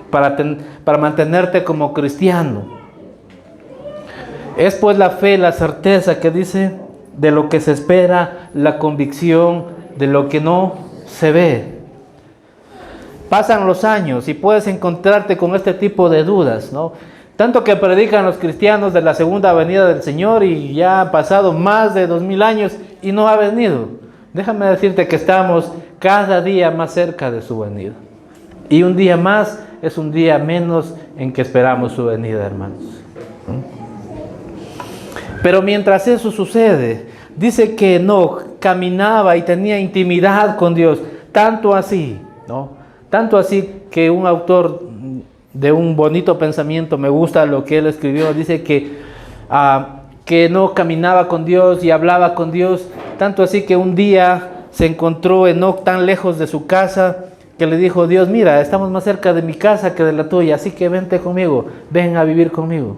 S2: para mantenerte como cristiano. Es pues la fe, la certeza que dice de lo que se espera, la convicción de lo que no se ve. Pasan los años y puedes encontrarte con este tipo de dudas, ¿no? Tanto que predican los cristianos de la segunda venida del Señor y ya han pasado más de 2000 años y no ha venido. Déjame decirte que estamos cada día más cerca de su venida. Y un día más es un día menos en que esperamos su venida, hermanos. Pero mientras eso sucede, dice que Enoc caminaba y tenía intimidad con Dios, tanto así, ¿no? Tanto así que un autor de un bonito pensamiento, me gusta lo que él escribió, dice que Enoc caminaba con Dios y hablaba con Dios, tanto así que un día se encontró Enoc tan lejos de su casa que le dijo Dios, mira, estamos más cerca de mi casa que de la tuya, así que vente conmigo, ven a vivir conmigo.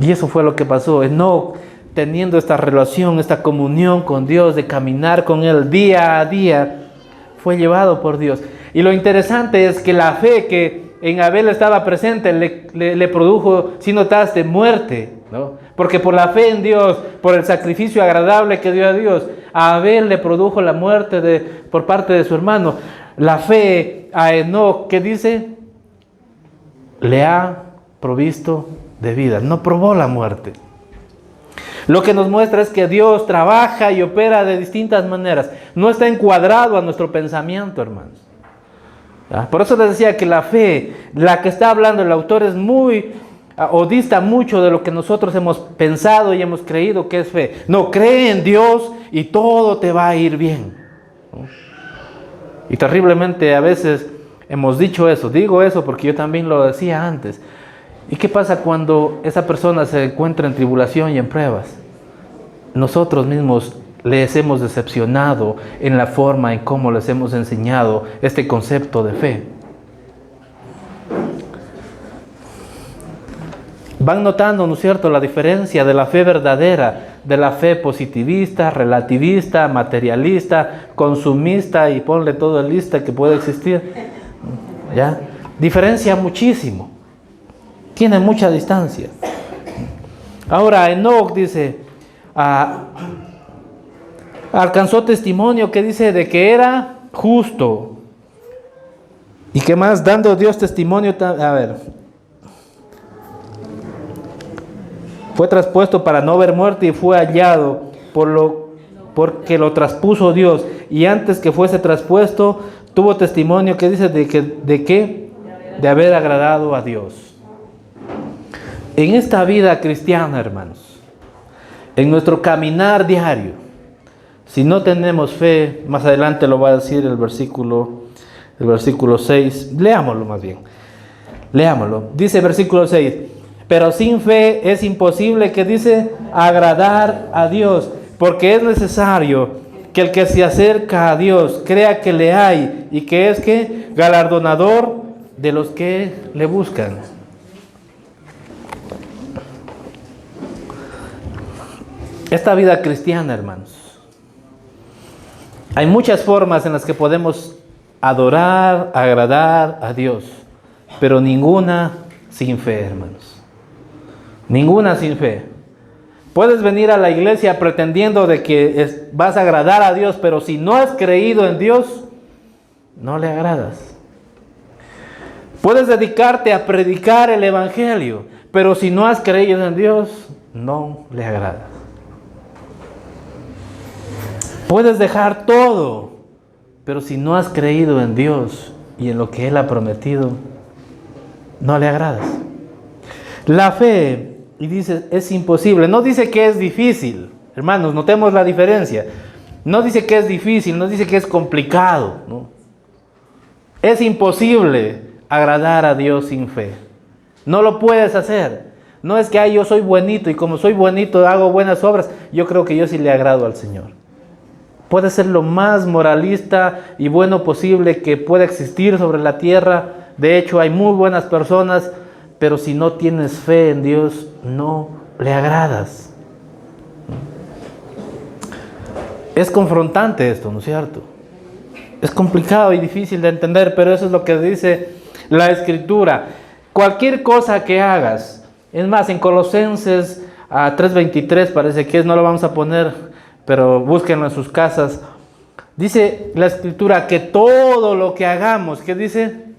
S2: Y eso fue lo que pasó. Enoc, teniendo esta relación, esta comunión con Dios, de caminar con Él día a día, fue llevado por Dios. Y lo interesante es que la fe que en Abel estaba presente le produjo, si notaste, muerte, ¿no? Porque por la fe en Dios, por el sacrificio agradable que dio a Dios, a Abel le produjo la muerte por parte de su hermano. La fe a Enoc, ¿qué dice? Le ha provisto de vida, no probó la muerte. Lo que nos muestra es que Dios trabaja y opera de distintas maneras. No está encuadrado a nuestro pensamiento, hermanos. Por eso les decía que la fe, la que está hablando el autor, es o dista mucho de lo que nosotros hemos pensado y hemos creído que es fe. No, cree en Dios y todo te va a ir bien. Y terriblemente a veces hemos dicho eso. Digo eso porque yo también lo decía antes. ¿Y qué pasa cuando esa persona se encuentra en tribulación y en pruebas? Nosotros mismos les hemos decepcionado en la forma en cómo les hemos enseñado este concepto de fe. Van notando, ¿no es cierto?, la diferencia de la fe verdadera, de la fe positivista, relativista, materialista, consumista y ponle todo el lista que puede existir. ¿Ya? Diferencia muchísimo. Tiene mucha distancia. Ahora Enoc dice, alcanzó testimonio que dice de que era justo. ¿Y qué más? Dando Dios testimonio, fue traspuesto para no ver muerte y fue hallado porque lo traspuso Dios. Y antes que fuese traspuesto, tuvo testimonio que dice de haber agradado a Dios. En esta vida cristiana, hermanos, en nuestro caminar diario, si no tenemos fe, más adelante lo va a decir el versículo 6, leámoslo más bien, leámoslo, dice versículo 6, pero sin fe es imposible, que dice, agradar a Dios, porque es necesario que el que se acerca a Dios crea que le hay y que es que galardonador de los que le buscan. Esta vida cristiana, hermanos, Hay muchas formas en las que podemos adorar, agradar a Dios, pero ninguna sin fe, hermanos. Ninguna sin fe. Puedes venir a la iglesia pretendiendo de que vas a agradar a Dios, pero si no has creído en Dios, no le agradas. Puedes dedicarte a predicar el evangelio, pero si no has creído en Dios, no le agradas. Puedes dejar todo, pero si no has creído en Dios y en lo que Él ha prometido, no le agradas. La fe, y dice, es imposible. No dice que es difícil. Hermanos, notemos la diferencia. No dice que es difícil, no dice que es complicado, ¿no? Es imposible agradar a Dios sin fe. No lo puedes hacer. No es que yo soy buenito y como soy buenito hago buenas obras. Yo creo que yo sí le agrado al Señor. Puede ser lo más moralista y bueno posible que pueda existir sobre la tierra. De hecho, hay muy buenas personas, pero si no tienes fe en Dios, no le agradas. Es confrontante esto, ¿no es cierto? Es complicado y difícil de entender, pero eso es lo que dice la Escritura. Cualquier cosa que hagas, es más, en Colosenses 3:23 parece que es, no lo vamos a poner, pero búsquenlo en sus casas. Dice la Escritura que todo lo que hagamos, ¿qué dice?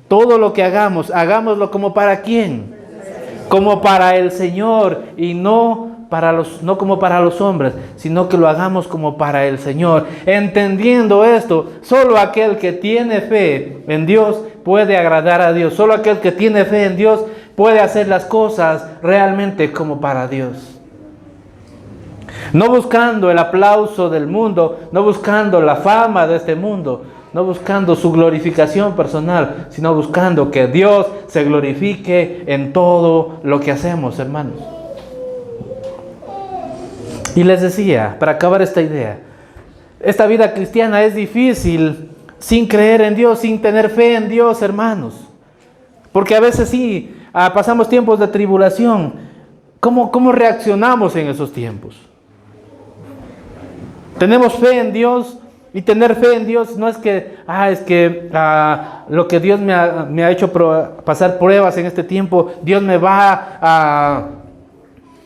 S2: Todo lo que hagamos, hagámoslo como para ¿quién? Como para el Señor y no como para los hombres, sino que lo hagamos como para el Señor. Entendiendo esto, solo aquel que tiene fe en Dios puede agradar a Dios. Solo aquel que tiene fe en Dios puede hacer las cosas realmente como para Dios. No buscando el aplauso del mundo, no buscando la fama de este mundo, no buscando su glorificación personal, sino buscando que Dios se glorifique en todo lo que hacemos, hermanos. Y les decía, para acabar esta idea, esta vida cristiana es difícil sin creer en Dios, sin tener fe en Dios, hermanos. Porque a veces sí, pasamos tiempos de tribulación. ¿Cómo reaccionamos en esos tiempos? Tenemos fe en Dios, y tener fe en Dios no es que, lo que Dios me ha hecho pasar pruebas en este tiempo, Dios me va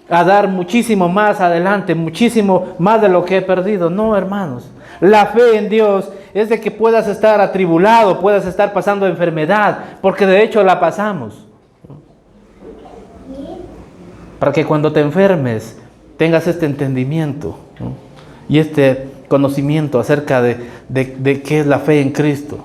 S2: a dar muchísimo más adelante, muchísimo más de lo que he perdido. No, hermanos. La fe en Dios es de que puedas estar atribulado, puedas estar pasando enfermedad, porque de hecho la pasamos. Para que cuando te enfermes tengas este entendimiento, ¿no? Y este conocimiento acerca de qué es la fe en Cristo.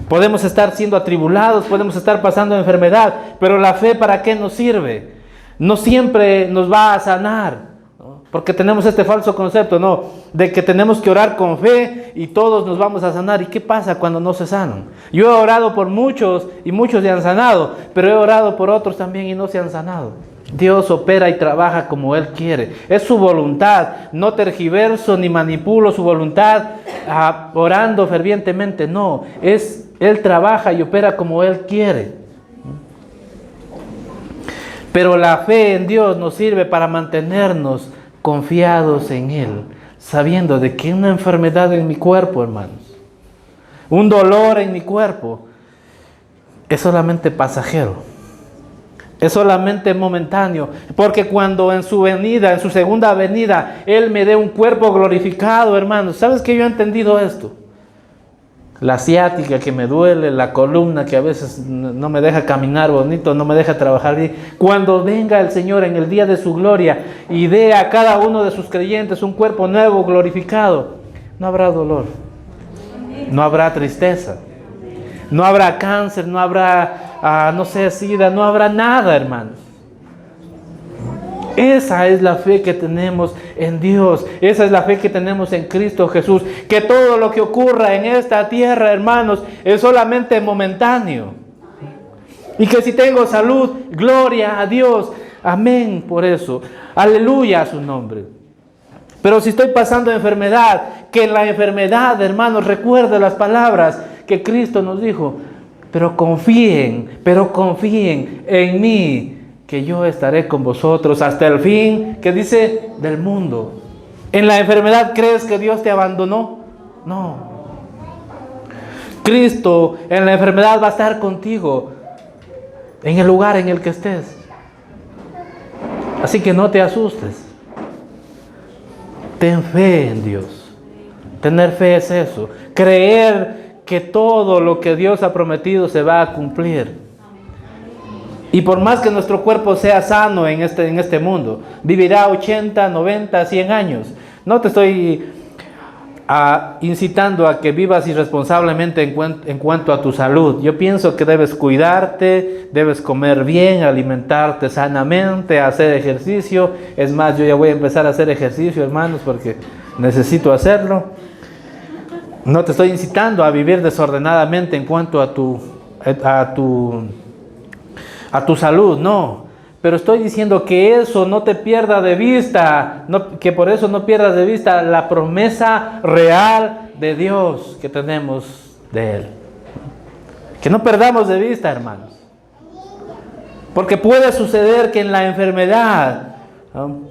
S2: Podemos estar siendo atribulados, podemos estar pasando enfermedad, pero la fe, ¿para qué nos sirve? No siempre nos va a sanar, ¿no? Porque tenemos este falso concepto, ¿no? De que tenemos que orar con fe y todos nos vamos a sanar. ¿Y qué pasa cuando no se sanan? Yo he orado por muchos y muchos se han sanado, pero he orado por otros también y no se han sanado. Dios opera y trabaja como Él quiere. Es su voluntad. No tergiverso ni manipulo su voluntad orando fervientemente. No, Él trabaja y opera como Él quiere. Pero la fe en Dios nos sirve para mantenernos confiados en Él, sabiendo de que una enfermedad en mi cuerpo, hermanos, un dolor en mi cuerpo, es solamente pasajero. Es solamente momentáneo, porque cuando en su venida, en su segunda venida, Él me dé un cuerpo glorificado, hermanos. ¿Sabes que yo he entendido esto? La ciática que me duele, la columna que a veces no me deja caminar bonito, no me deja trabajar bien. Cuando venga el Señor en el día de su gloria y dé a cada uno de sus creyentes un cuerpo nuevo, glorificado, no habrá dolor, no habrá tristeza, no habrá cáncer, no habrá SIDA, no habrá nada, hermanos. Esa es la fe que tenemos en Dios. Esa es la fe que tenemos en Cristo Jesús. Que todo lo que ocurra en esta tierra, hermanos, es solamente momentáneo. Y que si tengo salud, gloria a Dios. Amén por eso. Aleluya a su nombre. Pero si estoy pasando enfermedad, que en la enfermedad, hermanos, recuerde las palabras que Cristo nos dijo. Pero confíen en mí, que yo estaré con vosotros hasta el fin, que dice, del mundo. En la enfermedad, ¿crees que Dios te abandonó? No. Cristo en la enfermedad va a estar contigo en el lugar en el que estés. Así que no te asustes. Ten fe en Dios. Tener fe es eso. Creer que todo lo que Dios ha prometido se va a cumplir. Y por más que nuestro cuerpo sea sano en este mundo, vivirá 80, 90, 100 años. No te estoy incitando a que vivas irresponsablemente en cuanto a tu salud. Yo pienso que debes cuidarte, debes comer bien, alimentarte sanamente, hacer ejercicio. Es más, yo ya voy a empezar a hacer ejercicio, hermanos, porque necesito hacerlo. No te estoy incitando a vivir desordenadamente en cuanto a tu salud, no. Pero estoy diciendo que eso no te pierda de vista, que por eso no pierdas de vista la promesa real de Dios que tenemos de Él. Que no perdamos de vista, hermanos. Porque puede suceder que en la enfermedad, ¿no?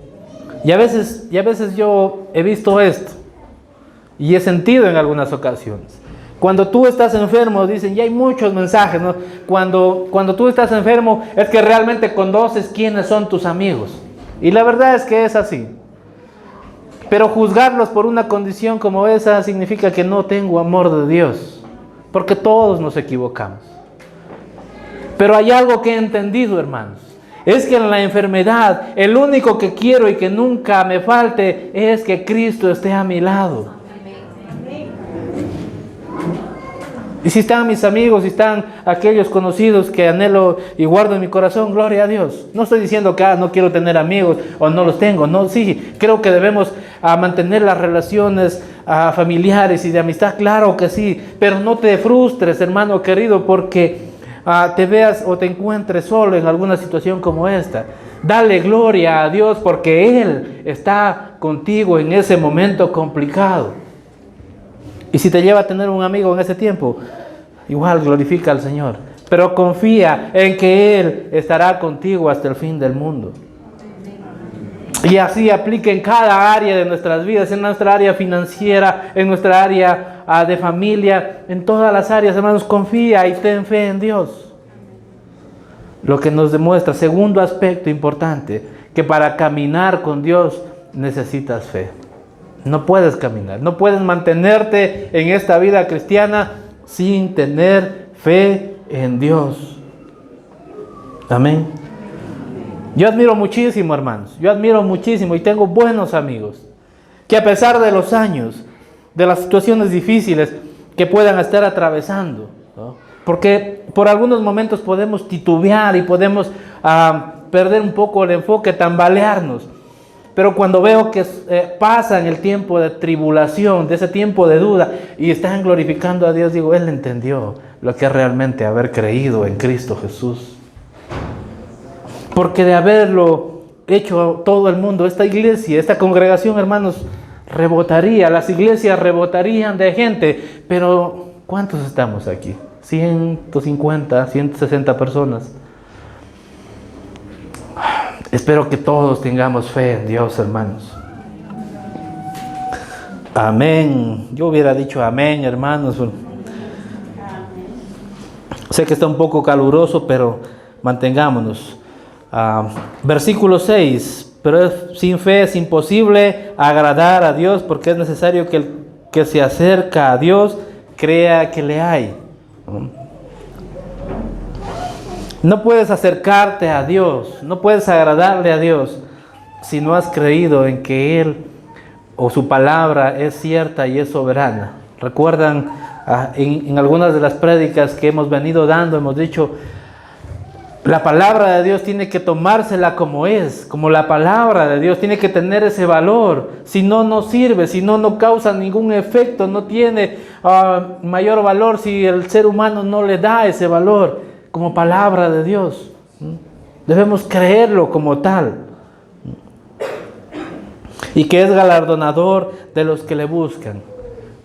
S2: y a veces yo he visto esto y he sentido en algunas ocasiones. Cuando tú estás enfermo, dicen, y hay muchos mensajes, ¿no? Cuando tú estás enfermo, es que realmente conoces quiénes son tus amigos. Y la verdad es que es así. Pero juzgarlos por una condición como esa significa que no tengo amor de Dios. Porque todos nos equivocamos. Pero hay algo que he entendido, hermanos. Es que en la enfermedad, el único que quiero y que nunca me falte es que Cristo esté a mi lado. Y si están mis amigos, si están aquellos conocidos que anhelo y guardo en mi corazón, gloria a Dios. No estoy diciendo que no quiero tener amigos o no los tengo. No, sí, creo que debemos mantener las relaciones familiares y de amistad, claro que sí. Pero no te frustres, hermano querido, porque te veas o te encuentres solo en alguna situación como esta. Dale gloria a Dios porque Él está contigo en ese momento complicado. Y si te lleva a tener un amigo en ese tiempo, igual glorifica al Señor. Pero confía en que Él estará contigo hasta el fin del mundo. Y así aplique en cada área de nuestras vidas, en nuestra área financiera, en nuestra área de familia, en todas las áreas, hermanos, confía y ten fe en Dios. Lo que nos demuestra, segundo aspecto importante, que para caminar con Dios necesitas fe. No puedes caminar, no puedes mantenerte en esta vida cristiana sin tener fe en Dios. Amén. Yo admiro muchísimo, hermanos, yo admiro muchísimo y tengo buenos amigos que a pesar de los años, de las situaciones difíciles que puedan estar atravesando, ¿no? Porque por algunos momentos podemos titubear y podemos perder un poco el enfoque, tambalearnos. Pero cuando veo que pasan el tiempo de tribulación, de ese tiempo de duda, y están glorificando a Dios, digo, Él entendió lo que es realmente haber creído en Cristo Jesús. Porque de haberlo hecho todo el mundo, esta iglesia, esta congregación, hermanos, rebotaría, las iglesias rebotarían de gente. Pero, ¿cuántos estamos aquí? 150, 160 personas. Espero que todos tengamos fe en Dios, hermanos. Amén. Yo hubiera dicho amén, hermanos. Sé que está un poco caluroso, pero mantengámonos. Versículo 6. Pero sin fe es imposible agradar a Dios, porque es necesario que el que se acerca a Dios crea que le hay. No puedes acercarte a Dios, no puedes agradarle a Dios si no has creído en que Él o su palabra es cierta y es soberana. Recuerdan, en algunas de las prédicas que hemos venido dando, hemos dicho, la palabra de Dios tiene que tomársela como es, como la palabra de Dios, tiene que tener ese valor. Si no, no sirve, si no, no causa ningún efecto, no tiene mayor valor si el ser humano no le da ese valor como palabra de Dios. Debemos creerlo como tal. Y que es galardonador de los que le buscan.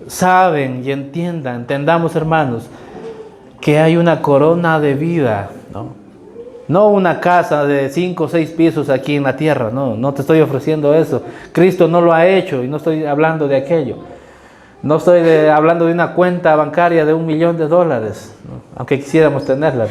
S2: Saben y entendamos, hermanos, que hay una corona de vida, no una casa de 5 o 6 pisos aquí en la tierra, no te estoy ofreciendo eso. Cristo no lo ha hecho y no estoy hablando de aquello. No estoy hablando de una cuenta bancaria de $1 millón, ¿no? Aunque quisiéramos tenerla,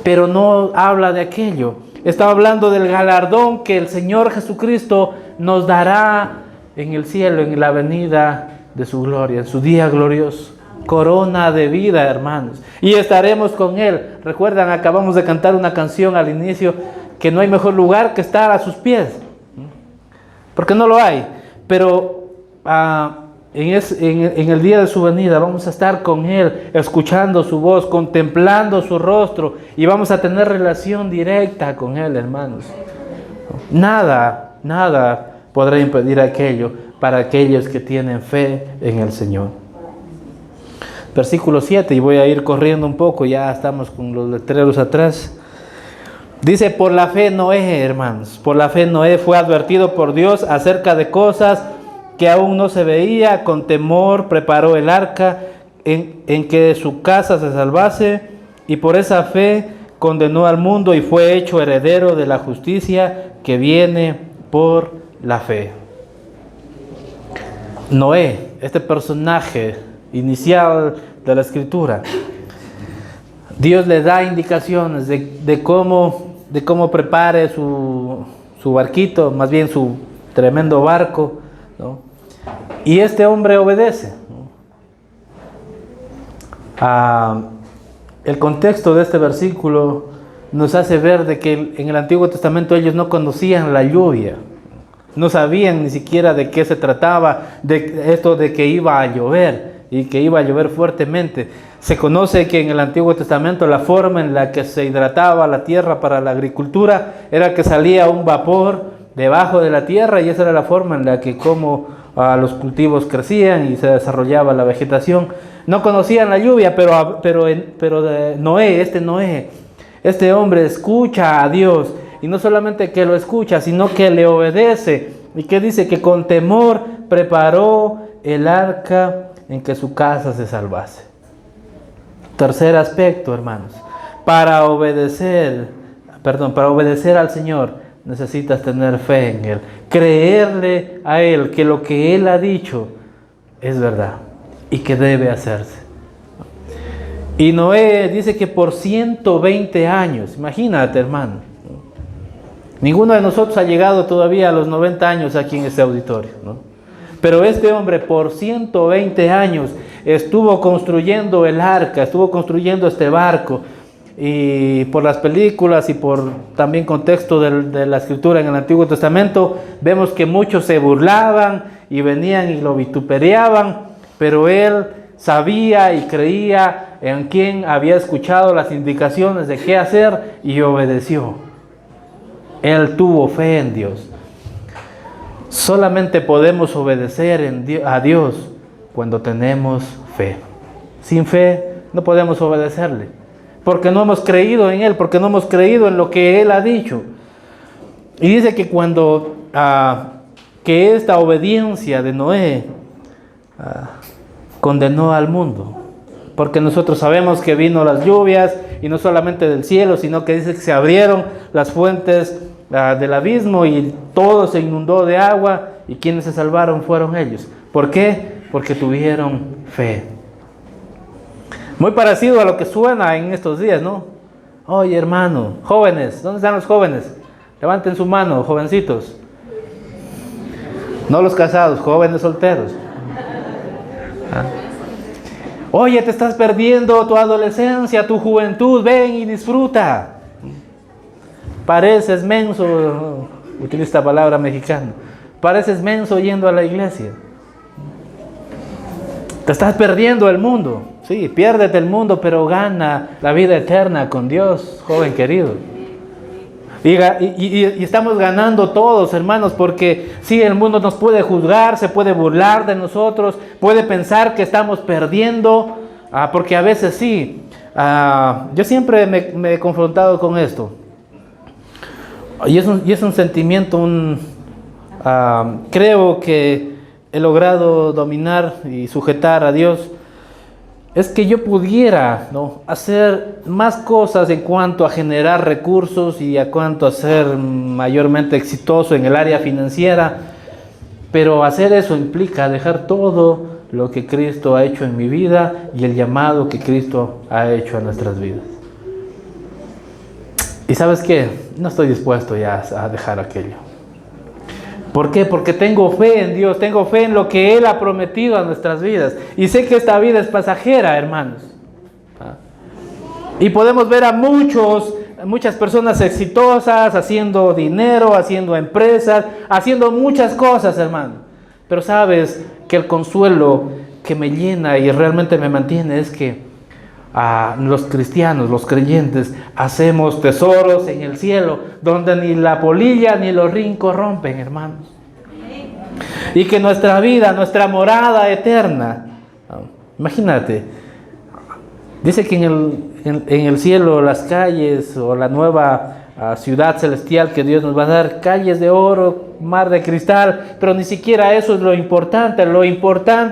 S2: pero no habla de aquello. Está hablando del galardón que el Señor Jesucristo nos dará en el cielo, en la venida de su gloria, en su día glorioso. Corona de vida, hermanos. Y estaremos con Él. Recuerdan, acabamos de cantar una canción al inicio, que no hay mejor lugar que estar a sus pies. Porque no lo hay. Pero en el día de su venida vamos a estar con Él, escuchando su voz, contemplando su rostro, y vamos a tener relación directa con Él, hermanos. Nada podrá impedir aquello para aquellos que tienen fe en el Señor. Versículo 7, y voy a ir corriendo un poco, ya estamos con los letreros atrás. Dice, por la fe Noé, hermanos, por la fe Noé fue advertido por Dios acerca de cosas que aún no se veía, con temor preparó el arca en que su casa se salvase, y por esa fe condenó al mundo y fue hecho heredero de la justicia que viene por la fe. Noé, este personaje inicial de la Escritura, Dios le da indicaciones de cómo prepare su barquito, más bien su tremendo barco, ¿no? Y este hombre obedece, ¿no? El contexto de este versículo nos hace ver de que en el Antiguo Testamento ellos no conocían la lluvia, no sabían ni siquiera de qué se trataba, de esto de que iba a llover y que iba a llover fuertemente. Se conoce que en el Antiguo Testamento la forma en la que se hidrataba la tierra para la agricultura era que salía un vapor debajo de la tierra, y esa era la forma en la que los cultivos crecían y se desarrollaba la vegetación. No conocían la lluvia, pero Noé, este hombre escucha a Dios, y no solamente que lo escucha, sino que le obedece. ¿Y qué dice? Que con temor preparó el arca en que su casa se salvase. Tercer aspecto, hermanos, para obedecer al Señor necesitas tener fe en Él, creerle a Él que lo que Él ha dicho es verdad y que debe hacerse. Y Noé dice que por 120 años, imagínate, hermano, ninguno de nosotros ha llegado todavía a los 90 años aquí en este auditorio, ¿no? Pero este hombre por 120 años estuvo construyendo el arca, estuvo construyendo este barco. Y por las películas y por también contexto de la Escritura en el Antiguo Testamento, vemos que muchos se burlaban y venían y lo vituperaban, pero él sabía y creía en quien había escuchado las indicaciones de qué hacer y obedeció. Él tuvo fe en Dios. Solamente podemos obedecer a Dios cuando tenemos fe. Sin fe no podemos obedecerle, porque no hemos creído en Él, porque no hemos creído en lo que Él ha dicho. Y dice que que esta obediencia de Noé condenó al mundo, porque nosotros sabemos que vino las lluvias, y no solamente del cielo, sino que dice que se abrieron las fuentes del abismo y todo se inundó de agua, y quienes se salvaron fueron ellos. ¿Por qué? Porque tuvieron fe. Muy parecido a lo que suena en estos días, ¿no? Oye, hermano, jóvenes, ¿dónde están los jóvenes? Levanten su mano, jovencitos. No los casados, jóvenes solteros. Oye, te estás perdiendo tu adolescencia, tu juventud, ven y disfruta. Pareces menso, utiliza esta palabra mexicana, pareces menso yendo a la iglesia. Te estás perdiendo el mundo. Sí, piérdete el mundo, pero gana la vida eterna con Dios, joven querido. Y estamos ganando todos, hermanos, porque sí, el mundo nos puede juzgar, se puede burlar de nosotros, puede pensar que estamos perdiendo, porque a veces sí. Yo siempre me he confrontado con esto. Y es un sentimiento, creo que he logrado dominar y sujetar a Dios. Es que yo pudiera, ¿no?, hacer más cosas en cuanto a generar recursos y a cuanto a ser mayormente exitoso en el área financiera, Pero hacer eso implica dejar todo lo que Cristo ha hecho en mi vida y el llamado que Cristo ha hecho en nuestras vidas. Y ¿sabes qué? No estoy dispuesto ya a dejar aquello. ¿Por qué? Porque tengo fe en Dios, tengo fe en lo que Él ha prometido a nuestras vidas. Y sé que esta vida es pasajera, hermanos. Y podemos ver a muchas personas exitosas, haciendo dinero, haciendo empresas, haciendo muchas cosas, hermano. Pero sabes que el consuelo que me llena y realmente me mantiene es que los cristianos, los creyentes, hacemos tesoros en el cielo, donde ni la polilla ni los rincos rompen, hermanos. Y que nuestra vida, nuestra morada eterna, imagínate, dice que en el cielo las calles o la nueva ciudad celestial que Dios nos va a dar, calles de oro, mar de cristal, pero ni siquiera eso es lo importante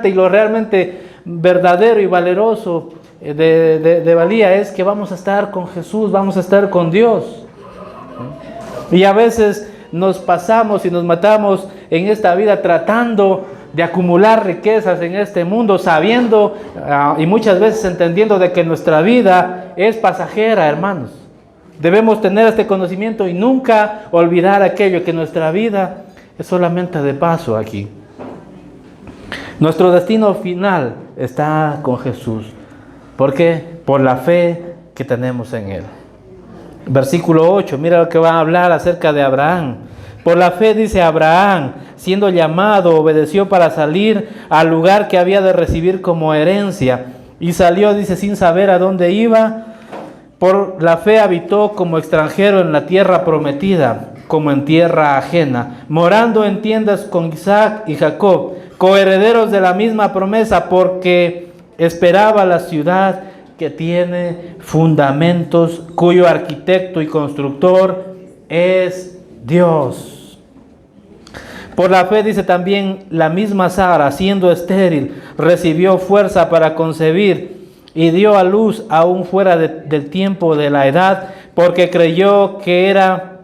S2: y lo realmente verdadero y valeroso de valía es que vamos a estar con Jesús, vamos a estar con Dios. Y a veces nos pasamos y nos matamos en esta vida tratando de acumular riquezas en este mundo, sabiendo y muchas veces entendiendo de que nuestra vida es pasajera, hermanos. Debemos tener este conocimiento y nunca olvidar aquello, que nuestra vida es solamente de paso aquí. Nuestro destino final está con Jesús. ¿Por qué? Por la fe que tenemos en Él. Versículo 8, mira lo que va a hablar acerca de Abraham. Por la fe, dice Abraham, siendo llamado, obedeció para salir al lugar que había de recibir como herencia. Y salió, dice, sin saber a dónde iba. Por la fe habitó como extranjero en la tierra prometida, como en tierra ajena, morando en tiendas con Isaac y Jacob, coherederos de la misma promesa, porque esperaba la ciudad que tiene fundamentos, cuyo arquitecto y constructor es Dios. Por la fe, dice también, la misma Sara, siendo estéril, recibió fuerza para concebir y dio a luz aún fuera del tiempo de la edad, porque creyó que era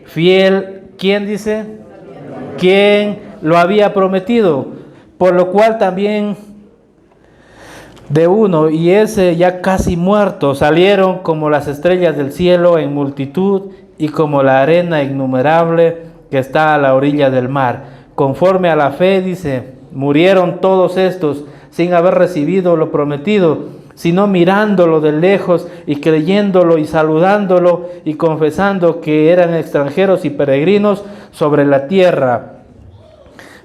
S2: fiel. ¿Quién dice? ¿Quién lo había prometido? Por lo cual también de uno, y ese ya casi muerto, salieron como las estrellas del cielo en multitud y como la arena innumerable que está a la orilla del mar. Conforme a la fe, dice, murieron todos estos sin haber recibido lo prometido, sino mirándolo de lejos y creyéndolo y saludándolo y confesando que eran extranjeros y peregrinos sobre la tierra.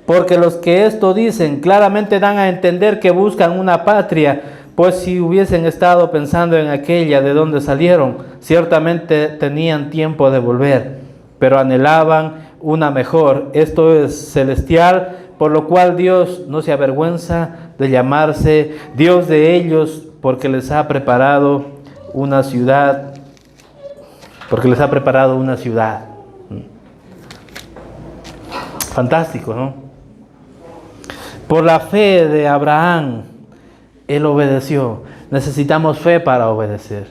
S2: Porque los que esto dicen claramente dan a entender que buscan una patria, pues si hubiesen estado pensando en aquella de donde salieron, ciertamente tenían tiempo de volver, pero anhelaban una mejor, esto es celestial, por lo cual Dios no se avergüenza de llamarse Dios de ellos, porque les ha preparado una ciudad, Fantástico, ¿no? Por la fe de Abraham, él obedeció. Necesitamos fe para obedecer.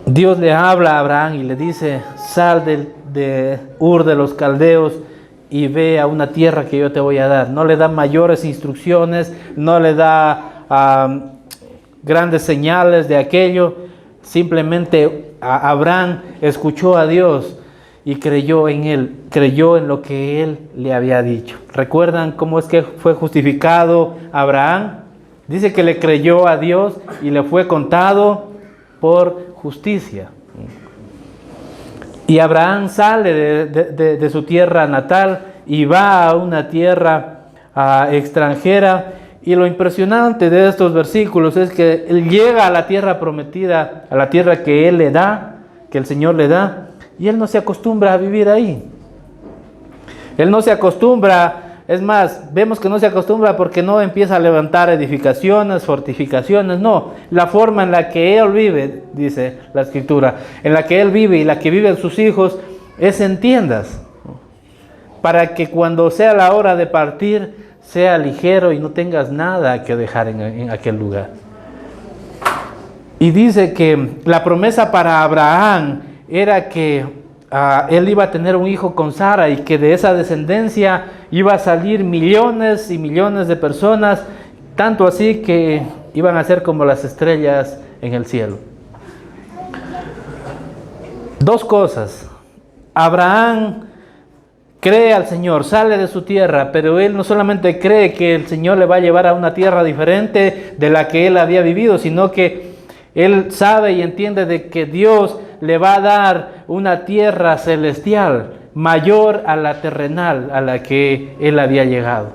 S2: Dios le habla a Abraham y le dice, sal de Ur de los Caldeos y ve a una tierra que yo te voy a dar. No le da mayores instrucciones, no le da grandes señales de aquello. Simplemente Abraham escuchó a Dios y creyó en Él, creyó en lo que Él le había dicho. ¿Recuerdan cómo es que fue justificado Abraham? Dice que le creyó a Dios y le fue contado por justicia. Y Abraham sale de su tierra natal y va a una tierra extranjera. Y lo impresionante de estos versículos es que él llega a la tierra prometida, a la tierra que él le da, que el Señor le da, y él no se acostumbra a vivir ahí. Él no se acostumbra, es más, vemos que no se acostumbra porque no empieza a levantar edificaciones, fortificaciones, no. La forma en la que él vive, dice la Escritura, en la que él vive y la que viven sus hijos, es en tiendas, para que cuando sea la hora de partir, sea ligero y no tengas nada que dejar en aquel lugar. Y dice que la promesa para Abraham era que él iba a tener un hijo con Sara y que de esa descendencia iba a salir millones y millones de personas, tanto así que iban a ser como las estrellas en el cielo. Dos cosas. Abraham cree al Señor, sale de su tierra, pero él no solamente cree que el Señor le va a llevar a una tierra diferente de la que él había vivido, sino que él sabe y entiende de que Dios le va a dar una tierra celestial mayor a la terrenal a la que él había llegado.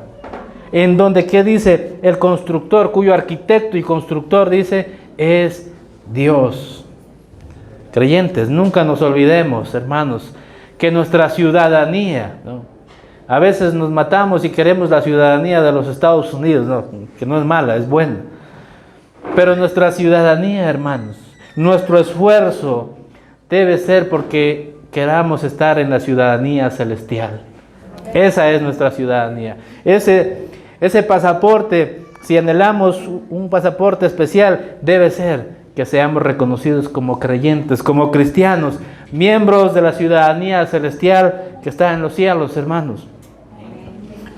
S2: En donde, ¿qué dice? El constructor, cuyo arquitecto y constructor dice, es Dios. Creyentes, nunca nos olvidemos, hermanos, que nuestra ciudadanía, ¿no? A veces nos matamos y queremos la ciudadanía de los Estados Unidos, ¿no? Que no es mala, es buena. Pero nuestra ciudadanía, hermanos, nuestro esfuerzo debe ser porque queramos estar en la ciudadanía celestial. Esa es nuestra ciudadanía. Ese pasaporte, si anhelamos un pasaporte especial, debe ser que seamos reconocidos como creyentes, como cristianos, miembros de la ciudadanía celestial que está en los cielos, hermanos.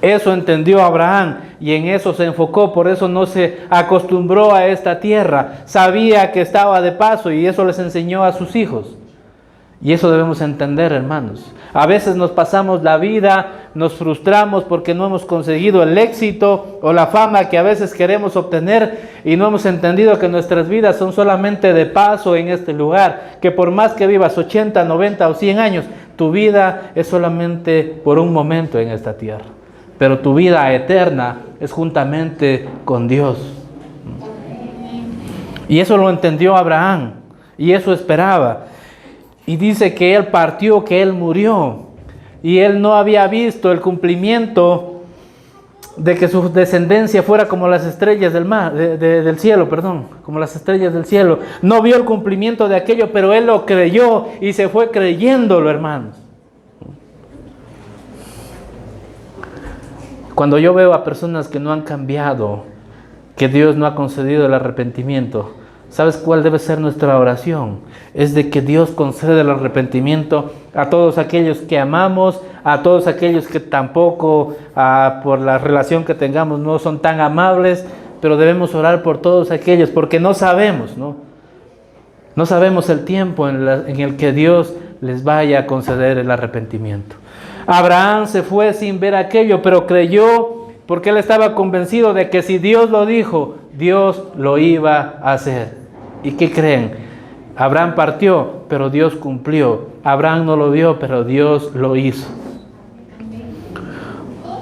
S2: Eso entendió Abraham y en eso se enfocó, por eso no se acostumbró a esta tierra. Sabía que estaba de paso y eso les enseñó a sus hijos. Y eso debemos entender, hermanos. A veces nos pasamos la vida, nos frustramos porque no hemos conseguido el éxito o la fama que a veces queremos obtener y no hemos entendido que nuestras vidas son solamente de paso en este lugar, que por más que vivas 80, 90 o 100 años, tu vida es solamente por un momento en esta tierra. Pero tu vida eterna es juntamente con Dios. Y eso lo entendió Abraham y eso esperaba. Y dice que él partió, que él murió. Y él no había visto el cumplimiento de que su descendencia fuera como las estrellas del cielo, como las estrellas del cielo. No vio el cumplimiento de aquello, pero él lo creyó y se fue creyéndolo, hermanos. Cuando yo veo a personas que no han cambiado, que Dios no ha concedido el arrepentimiento, ¿sabes cuál debe ser nuestra oración? Es de que Dios conceda el arrepentimiento a todos aquellos que amamos, a todos aquellos que tampoco, por la relación que tengamos, no son tan amables, pero debemos orar por todos aquellos, porque no sabemos, ¿no? No sabemos el tiempo en el que Dios les vaya a conceder el arrepentimiento. Abraham se fue sin ver aquello, pero creyó porque él estaba convencido de que si Dios lo dijo, Dios lo iba a hacer. ¿Y qué creen? Abraham partió, pero Dios cumplió. Abraham no lo vio, pero Dios lo hizo.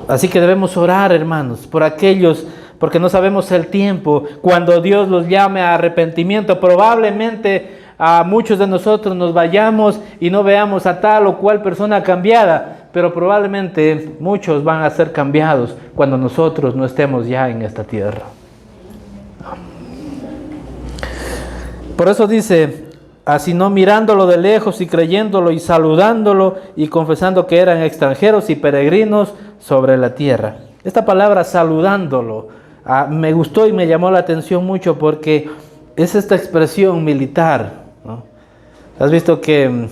S2: Así que debemos orar, hermanos, por aquellos, porque no sabemos el tiempo. Cuando Dios los llame a arrepentimiento, probablemente a muchos de nosotros nos vayamos y no veamos a tal o cual persona cambiada, pero probablemente muchos van a ser cambiados cuando nosotros no estemos ya en esta tierra. Por eso dice, así no mirándolo de lejos y creyéndolo y saludándolo y confesando que eran extranjeros y peregrinos sobre la tierra. Esta palabra saludándolo me gustó y me llamó la atención mucho porque es esta expresión militar, ¿no? ¿Has visto que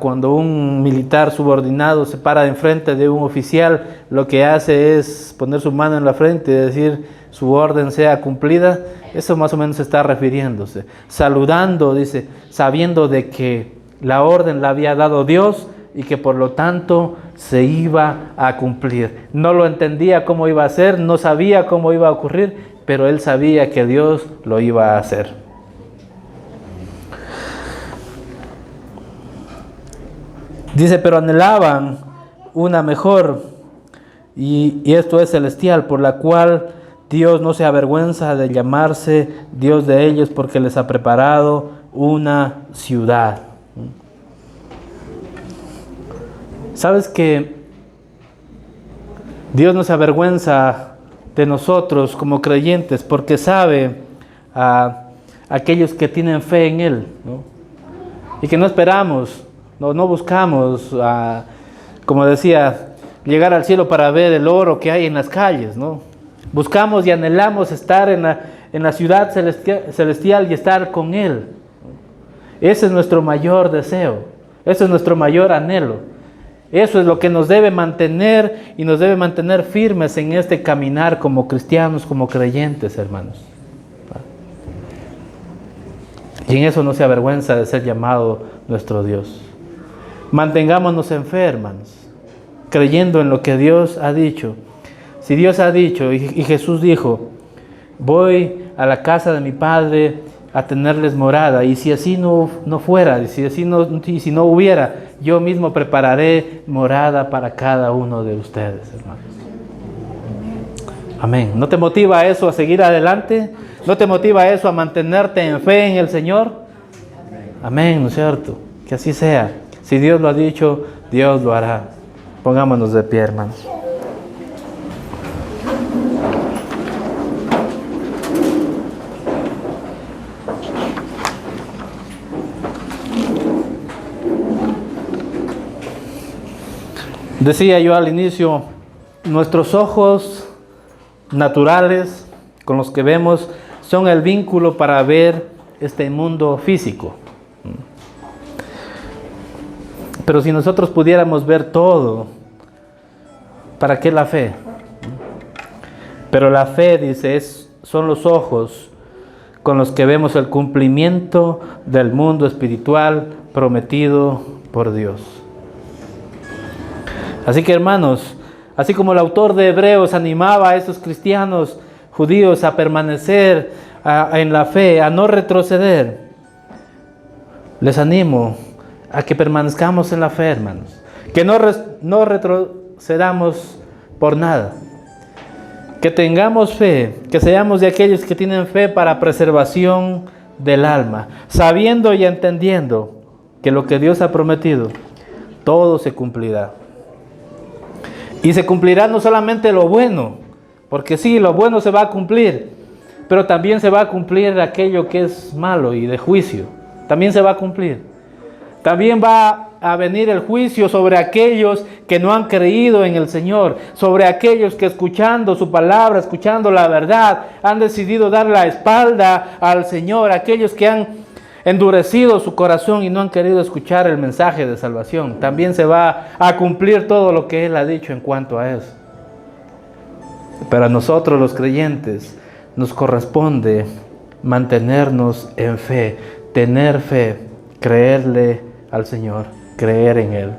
S2: cuando un militar subordinado se para enfrente de un oficial, lo que hace es poner su mano en la frente y decir su orden sea cumplida? Eso más o menos está refiriéndose. Saludando, dice, sabiendo de que la orden la había dado Dios y que por lo tanto se iba a cumplir. No lo entendía cómo iba a ser, no sabía cómo iba a ocurrir, pero él sabía que Dios lo iba a hacer. Dice, pero anhelaban una mejor, y esto es celestial, por la cual Dios no se avergüenza de llamarse Dios de ellos, porque les ha preparado una ciudad. ¿Sabes que Dios no se avergüenza de nosotros como creyentes? Porque sabe a aquellos que tienen fe en Él, ¿no? Y que no esperamos, no buscamos, como decía, llegar al cielo para ver el oro que hay en las calles, ¿no? Buscamos y anhelamos estar en la ciudad celestial y estar con Él. Ese es nuestro mayor deseo. Ese es nuestro mayor anhelo. Eso es lo que nos debe mantener y nos debe mantener firmes en este caminar como cristianos, como creyentes, hermanos. Y en eso no se avergüenza de ser llamado nuestro Dios. Mantengámonos en fe, hermanos, creyendo en lo que Dios ha dicho. Si Dios ha dicho, y Jesús dijo, voy a la casa de mi Padre a tenerles morada, y si así no fuera, y si no hubiera, yo mismo prepararé morada para cada uno de ustedes, hermanos. Amén. ¿No te motiva eso a seguir adelante? ¿No te motiva eso a mantenerte en fe en el Señor? Amén, ¿no es cierto? Que así sea. Si Dios lo ha dicho, Dios lo hará. Pongámonos de pie, hermanos. Decía yo al inicio, nuestros ojos naturales con los que vemos son el vínculo para ver este mundo físico. Pero si nosotros pudiéramos ver todo, ¿para qué la fe? Pero la fe, dice, son los ojos con los que vemos el cumplimiento del mundo espiritual prometido por Dios. Así que, hermanos, así como el autor de Hebreos animaba a esos cristianos judíos a permanecer en la fe, a no retroceder, les animo a que permanezcamos en la fe, hermanos, que no retrocedamos por nada, que tengamos fe, que seamos de aquellos que tienen fe para preservación del alma, sabiendo y entendiendo que lo que Dios ha prometido, todo se cumplirá. Y se cumplirá no solamente lo bueno, porque sí, lo bueno se va a cumplir, pero también se va a cumplir aquello que es malo y de juicio. También se va a cumplir. También va a venir el juicio sobre aquellos que no han creído en el Señor, sobre aquellos que escuchando su palabra, escuchando la verdad, han decidido dar la espalda al Señor, aquellos que han endurecido su corazón y no han querido escuchar el mensaje de salvación. También se va a cumplir todo lo que Él ha dicho en cuanto a eso. Pero a nosotros los creyentes nos corresponde mantenernos en fe, tener fe, creerle al Señor, creer en Él.